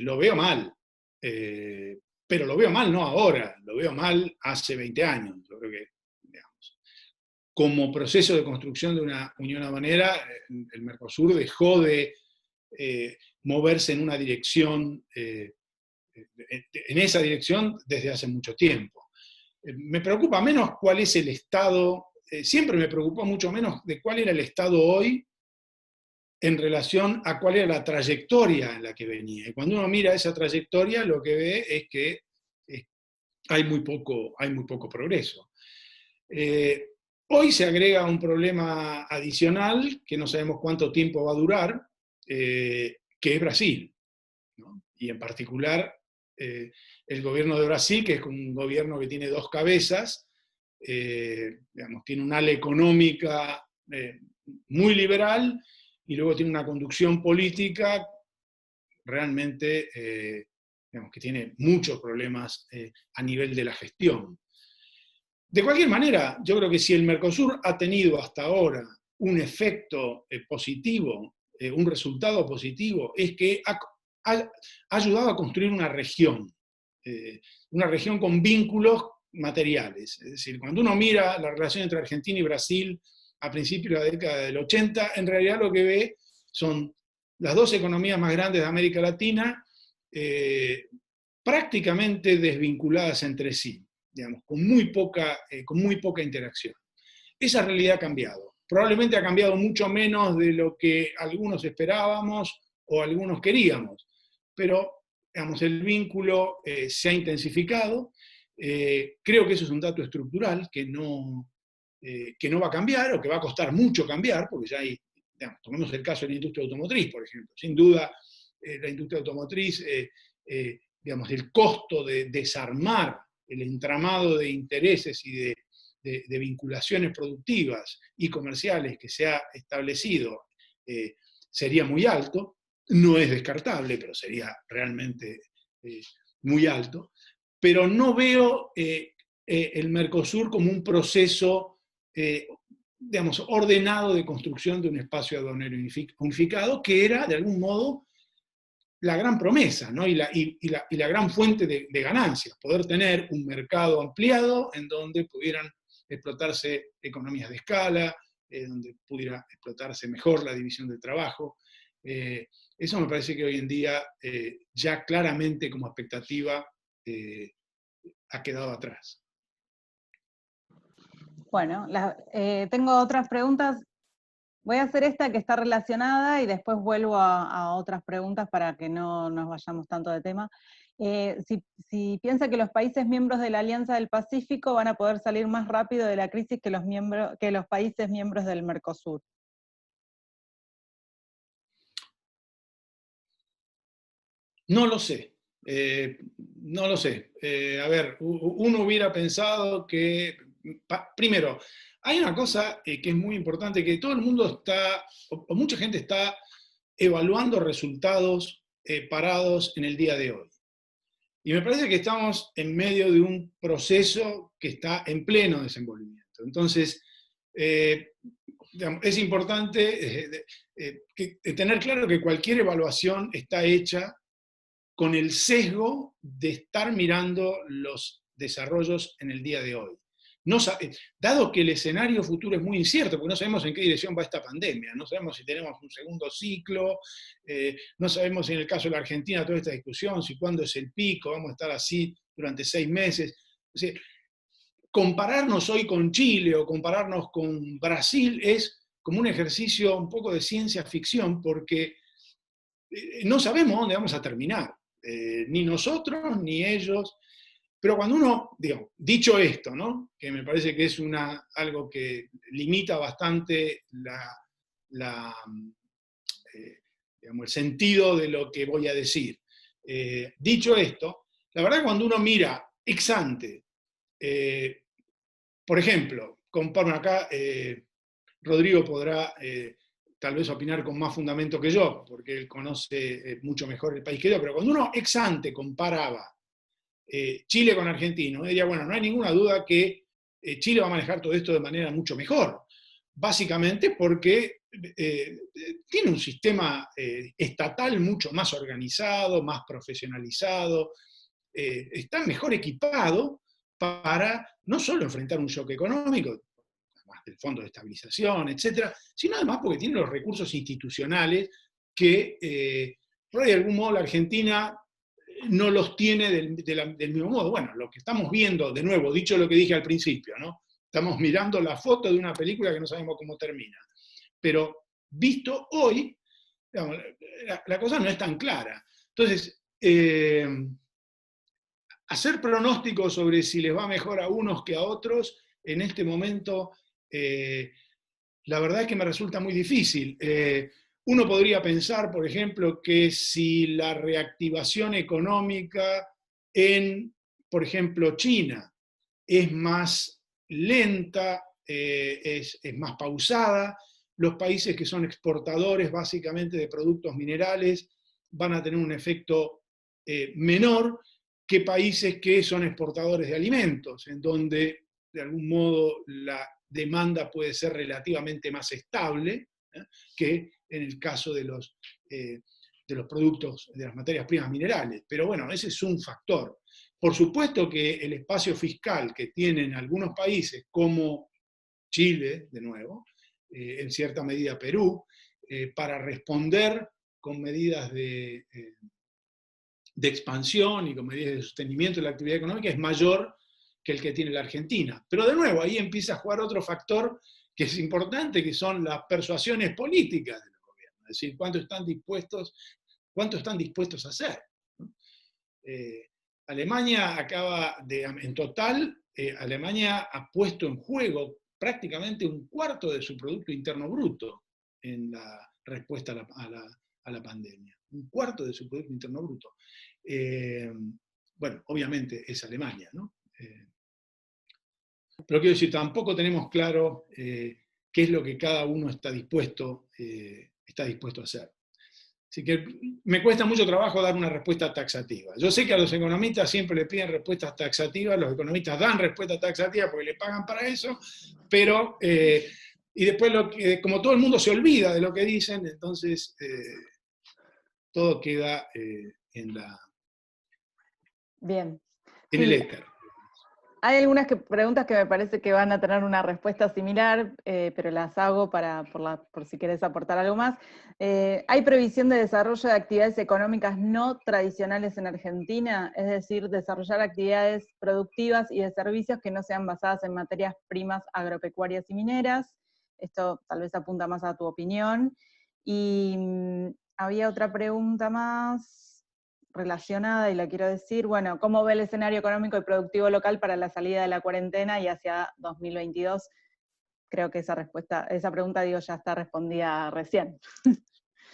lo veo mal. Pero lo veo mal no ahora, lo veo mal hace 20 años. Yo creo que, digamos, como proceso de construcción de una unión aduanera, el Mercosur dejó de moverse en una dirección, en esa dirección desde hace mucho tiempo. Me preocupa menos cuál es el estado, siempre me preocupó mucho menos de cuál era el estado hoy en relación a cuál era la trayectoria en la que venía. Y cuando uno mira esa trayectoria, lo que ve es que hay muy poco progreso. Hoy se agrega un problema adicional, que no sabemos cuánto tiempo va a durar, que es Brasil, ¿no? Y en particular el gobierno de Brasil, que es un gobierno que tiene dos cabezas, digamos, tiene un ala económica muy liberal y luego tiene una conducción política realmente digamos, que tiene muchos problemas a nivel de la gestión. De cualquier manera, yo creo que si el Mercosur ha tenido hasta ahora un efecto positivo, un resultado positivo, es que ha ayudado a construir una región con vínculos materiales. Es decir, cuando uno mira la relación entre Argentina y Brasil a principios de la década del 80, en realidad lo que ve son las dos economías más grandes de América Latina prácticamente desvinculadas entre sí, digamos, con muy poca interacción. Esa realidad ha cambiado. Probablemente ha cambiado mucho menos de lo que algunos esperábamos o algunos queríamos, pero digamos, el vínculo se ha intensificado. Creo que eso es un dato estructural que no va a cambiar o que va a costar mucho cambiar, porque ya hay, digamos, tomemos el caso de la industria automotriz, por ejemplo. Sin duda, la industria automotriz, digamos, el costo de desarmar el entramado de intereses y de vinculaciones productivas y comerciales que se ha establecido sería muy alto. No es descartable, pero sería realmente muy alto. Pero no veo el Mercosur como un proceso, digamos, ordenado de construcción de un espacio aduanero unificado, que era, de algún modo, la gran promesa, ¿no? y la gran fuente de ganancias, poder tener un mercado ampliado en donde pudieran explotarse economías de escala, donde pudiera explotarse mejor la división del trabajo. Eso me parece que hoy en día ya claramente como expectativa ha quedado atrás. Bueno, tengo otras preguntas. Voy a hacer esta que está relacionada y después vuelvo a otras preguntas para que no nos vayamos tanto de tema. Si piensa que los países miembros de la Alianza del Pacífico van a poder salir más rápido de la crisis que los países miembros del Mercosur. No lo sé. No lo sé. A ver, uno hubiera pensado que, primero, hay una cosa que es muy importante, que todo el mundo está, o mucha gente está evaluando resultados parados en el día de hoy. Y me parece que estamos en medio de un proceso que está en pleno desenvolvimiento. Entonces, digamos, es importante tener claro que cualquier evaluación está hecha con el sesgo de estar mirando los desarrollos en el día de hoy. Dado que el escenario futuro es muy incierto, porque no sabemos en qué dirección va esta pandemia, no sabemos si tenemos un segundo ciclo, no sabemos en el caso de la Argentina toda esta discusión, si cuándo es el pico, vamos a estar así durante 6 meses. O sea, compararnos hoy con Chile o compararnos con Brasil es como un ejercicio un poco de ciencia ficción, porque no sabemos dónde vamos a terminar, ni nosotros ni ellos. Pero cuando uno, digamos, dicho esto, ¿no? Que me parece que es algo que limita bastante digamos, el sentido de lo que voy a decir. Dicho esto, la verdad que cuando uno mira ex ante, por ejemplo, comparo acá, Rodrigo podrá tal vez opinar con más fundamento que yo, porque él conoce mucho mejor el país que yo, pero cuando uno ex ante comparaba Chile con Argentina, uno diría, bueno, no hay ninguna duda que Chile va a manejar todo esto de manera mucho mejor, básicamente porque tiene un sistema estatal mucho más organizado, más profesionalizado, está mejor equipado para no solo enfrentar un shock económico, además del Fondo de Estabilización, etcétera, sino además porque tiene los recursos institucionales que, por de algún modo, la Argentina no los tiene del mismo modo. Bueno, lo que estamos viendo, de nuevo, dicho lo que dije al principio, ¿no? Estamos mirando la foto de una película que no sabemos cómo termina. Pero visto hoy, digamos, la cosa no es tan clara. Entonces, hacer pronósticos sobre si les va mejor a unos que a otros, en este momento, la verdad es que me resulta muy difícil. Uno podría pensar, por ejemplo, que si la reactivación económica en, por ejemplo, China es más lenta, es más pausada, los países que son exportadores básicamente de productos minerales van a tener un efecto menor que países que son exportadores de alimentos, en donde de algún modo la demanda puede ser relativamente más estable, que en el caso de los productos, de las materias primas minerales. Pero bueno, ese es un factor. Por supuesto que el espacio fiscal que tienen algunos países, como Chile, de nuevo, en cierta medida Perú, para responder con medidas de expansión y con medidas de sostenimiento de la actividad económica, es mayor que el que tiene la Argentina. Pero de nuevo, ahí empieza a jugar otro factor que es importante, que son las persuasiones políticas de los gobiernos, es decir, cuánto están dispuestos a hacer. Alemania acaba de, en total, Alemania ha puesto en juego prácticamente un cuarto de su Producto Interno Bruto en la respuesta a la pandemia. Un cuarto de su Producto Interno Bruto. Bueno, obviamente es Alemania, ¿no? Pero quiero decir, tampoco tenemos claro qué es lo que cada uno está dispuesto a hacer. Así que me cuesta mucho trabajo dar una respuesta taxativa. Yo sé que a los economistas siempre le piden respuestas taxativas, los economistas dan respuestas taxativas porque le pagan para eso, pero, y después como todo el mundo se olvida de lo que dicen, entonces todo queda Bien. en el éter. Hay algunas preguntas que me parece que van a tener una respuesta similar, pero las hago por si querés aportar algo más. ¿Hay previsión de desarrollo de actividades económicas no tradicionales en Argentina? Es decir, desarrollar actividades productivas y de servicios que no sean basadas en materias primas agropecuarias y mineras. Esto tal vez apunta más a tu opinión. Y había otra pregunta más relacionada, y la quiero decir, bueno, ¿cómo ve el escenario económico y productivo local para la salida de la cuarentena y hacia 2022? Creo que esa pregunta, digo, ya está respondida recién.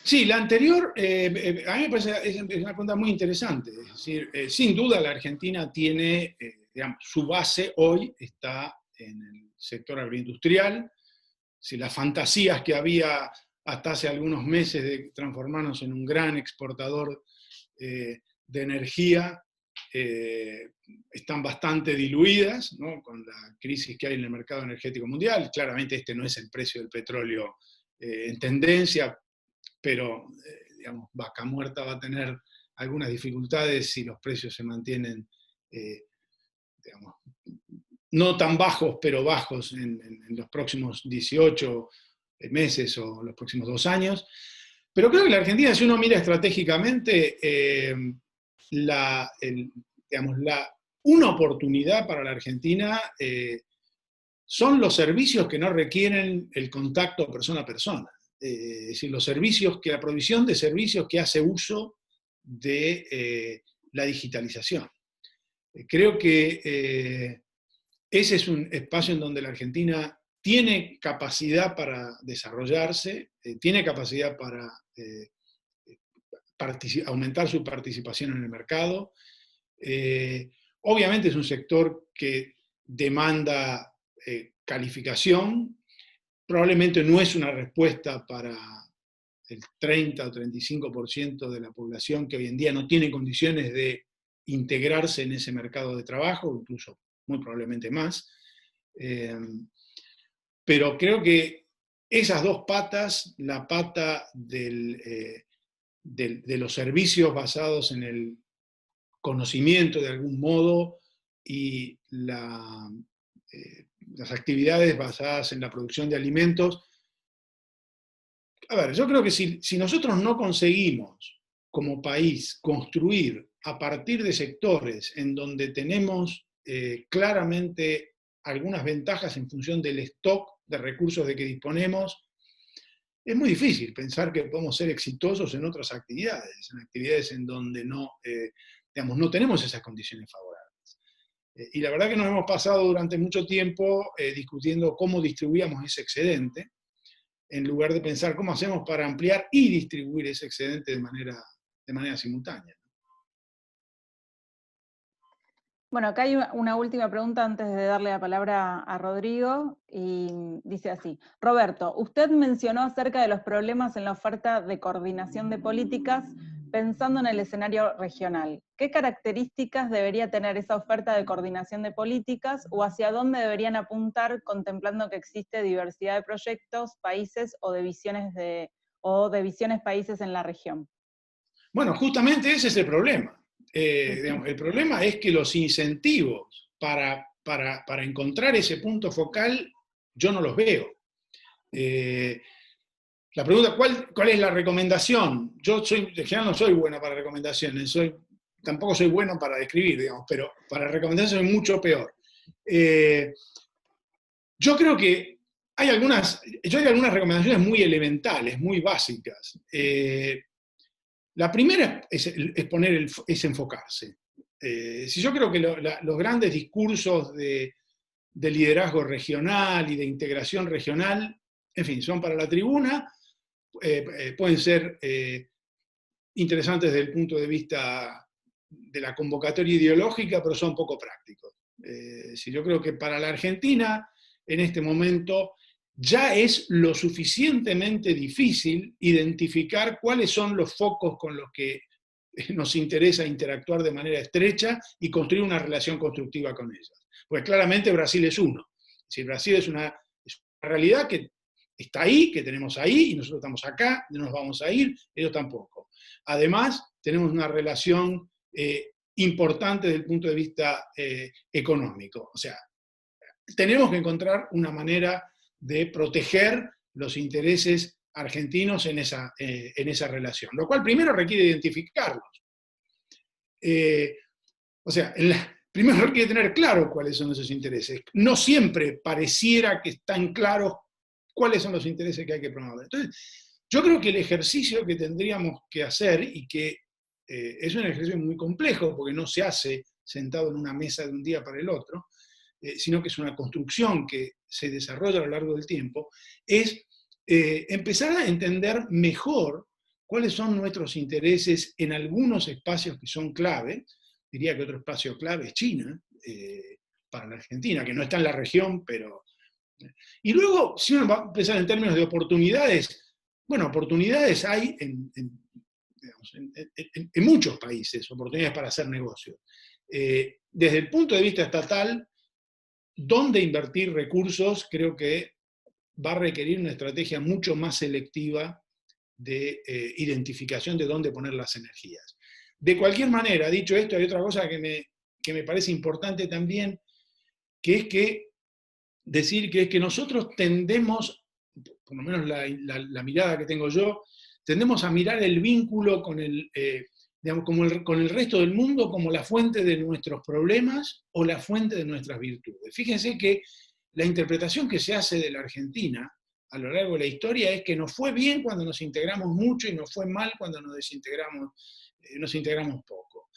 Sí, la anterior, a mí me parece es una pregunta muy interesante. Es decir, sin duda la Argentina tiene, digamos, su base hoy está en el sector agroindustrial. Si las fantasías que había hasta hace algunos meses de transformarnos en un gran exportador de energía están bastante diluidas, ¿no? Con la crisis que hay en el mercado energético mundial. Claramente este no es el precio del petróleo en tendencia, pero digamos, Vaca Muerta va a tener algunas dificultades si los precios se mantienen digamos, no tan bajos, pero bajos en los próximos 18 meses o los próximos 2 años. Pero creo que la Argentina, si uno mira estratégicamente, una oportunidad para la Argentina son los servicios que no requieren el contacto persona a persona. Es decir, la provisión de servicios que hace uso de la digitalización. Creo que ese es un espacio en donde la Argentina tiene capacidad para desarrollarse, tiene capacidad para aumentar su participación en el mercado. Obviamente es un sector que demanda calificación, probablemente no es una respuesta para el 30 o 35% de la población que hoy en día no tiene condiciones de integrarse en ese mercado de trabajo, incluso muy probablemente más. Pero creo que esas dos patas, la pata de los servicios basados en el conocimiento de algún modo y las actividades basadas en la producción de alimentos. A ver, yo creo que si nosotros no conseguimos como país construir a partir de sectores en donde tenemos claramente algunas ventajas en función del stock de recursos de que disponemos, es muy difícil pensar que podemos ser exitosos en otras actividades, en actividades en donde no tenemos esas condiciones favorables. Y la verdad que nos hemos pasado durante mucho tiempo discutiendo cómo distribuíamos ese excedente, en lugar de pensar cómo hacemos para ampliar y distribuir ese excedente de manera simultánea. Bueno, acá hay una última pregunta antes de darle la palabra a Rodrigo, y dice así: Roberto, usted mencionó acerca de los problemas en la oferta de coordinación de políticas pensando en el escenario regional. ¿Qué características debería tener esa oferta de coordinación de políticas o hacia dónde deberían apuntar contemplando que existe diversidad de proyectos, países o de visiones países en la región? Bueno, justamente ese es el problema. Digamos, el problema es que los incentivos para encontrar ese punto focal, yo no los veo. La pregunta, ¿cuál es la recomendación? Yo en general no soy bueno para recomendaciones, tampoco soy bueno para describir, digamos, pero para recomendaciones soy mucho peor. Yo creo que hay algunas recomendaciones muy elementales, muy básicas. La primera es enfocarse. Si yo creo que los grandes discursos de liderazgo regional y de integración regional, en fin, son para la tribuna, pueden ser interesantes desde el punto de vista de la convocatoria ideológica, pero son poco prácticos. Si yo creo que para la Argentina, en este momento, ya es lo suficientemente difícil identificar cuáles son los focos con los que nos interesa interactuar de manera estrecha y construir una relación constructiva con ellas. Pues claramente Brasil es uno. Es decir, Brasil es una realidad que está ahí, que tenemos ahí, y nosotros estamos acá, no nos vamos a ir, ellos tampoco. Además, tenemos una relación importante desde el punto de vista económico. O sea, tenemos que encontrar una manera de proteger los intereses argentinos en esa relación, lo cual primero requiere identificarlos. O sea, primero requiere tener claro cuáles son esos intereses. No siempre pareciera que están claros cuáles son los intereses que hay que promover. Entonces, yo creo que el ejercicio que tendríamos que hacer, y que es un ejercicio muy complejo, porque no se hace sentado en una mesa de un día para el otro, sino que es una construcción que se desarrolla a lo largo del tiempo, es empezar a entender mejor cuáles son nuestros intereses en algunos espacios que son clave. Diría que otro espacio clave es China, para la Argentina, que no está en la región, pero... Y luego, si uno va a pensar en términos de oportunidades, bueno, oportunidades hay en muchos países, oportunidades para hacer negocios. Desde el punto de vista estatal, dónde invertir recursos creo que va a requerir una estrategia mucho más selectiva de identificación de dónde poner las energías. De cualquier manera, dicho esto, hay otra cosa que me parece importante también, que es que nosotros tendemos, por lo menos la mirada que tengo yo, tendemos a mirar el vínculo con con el resto del mundo como la fuente de nuestros problemas o la fuente de nuestras virtudes. Fíjense que la interpretación que se hace de la Argentina a lo largo de la historia es que nos fue bien cuando nos integramos mucho y nos fue mal cuando nos integramos poco.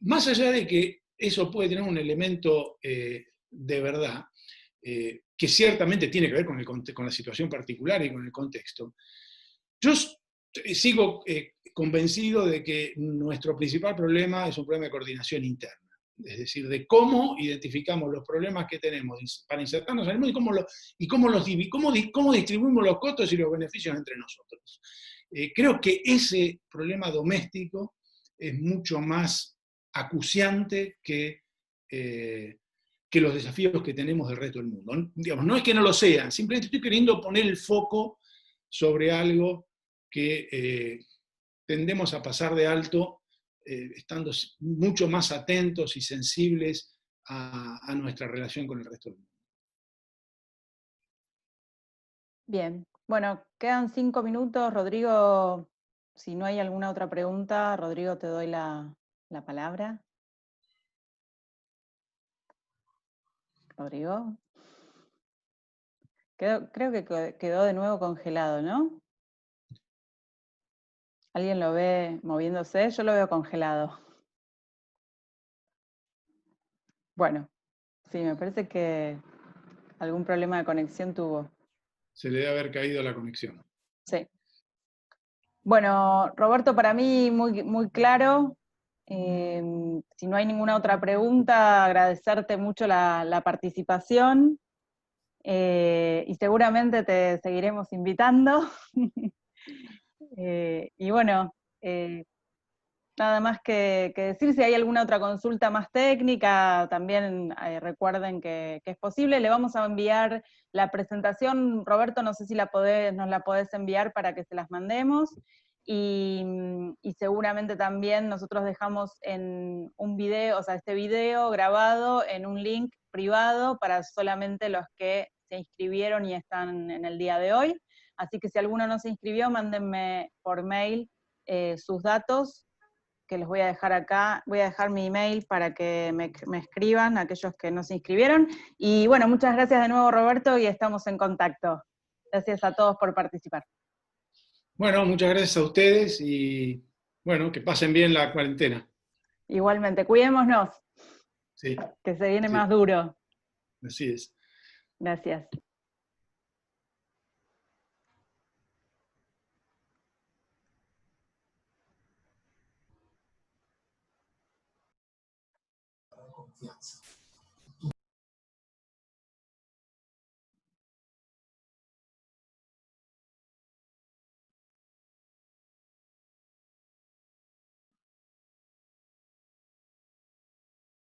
Más allá de que eso puede tener un elemento de verdad, que ciertamente tiene que ver con la situación particular y con el contexto, yo sigo convencido de que nuestro principal problema es un problema de coordinación interna. Es decir, de cómo identificamos los problemas que tenemos para insertarnos en el mundo y cómo distribuimos los costos y los beneficios entre nosotros. Creo que ese problema doméstico es mucho más acuciante que los desafíos que tenemos del resto del mundo. Digamos, no es que no lo sean, simplemente estoy queriendo poner el foco sobre algo que tendemos a pasar de alto, estando mucho más atentos y sensibles a nuestra relación con el resto del mundo. Bien, bueno, quedan 5 minutos. Rodrigo, si no hay alguna otra pregunta, Rodrigo, te doy la palabra. Rodrigo. Creo que quedó de nuevo congelado, ¿no? ¿Alguien lo ve moviéndose? Yo lo veo congelado. Bueno, sí, me parece que algún problema de conexión tuvo. se le debe haber caído la conexión. Sí. Bueno, Roberto, para mí muy, muy claro. Si no hay ninguna otra pregunta, agradecerte mucho la participación. Y seguramente te seguiremos invitando. Y bueno, nada más que decir, si hay alguna otra consulta más técnica, también recuerden que es posible. Le vamos a enviar la presentación, Roberto, no sé si nos la podés enviar para que se las mandemos. Y seguramente también nosotros dejamos en un video, o sea, este video grabado en un link privado para solamente los que se inscribieron y están en el día de hoy. Así que si alguno no se inscribió, mándenme por mail sus datos, que les voy a dejar acá. Voy a dejar mi email para que me escriban, aquellos que no se inscribieron. Y bueno, muchas gracias de nuevo, Roberto, y estamos en contacto. Gracias a todos por participar. Bueno, muchas gracias a ustedes y bueno, que pasen bien la cuarentena. Igualmente, cuidémonos, Sí, que se viene sí, más duro. así es. Gracias. Confianza.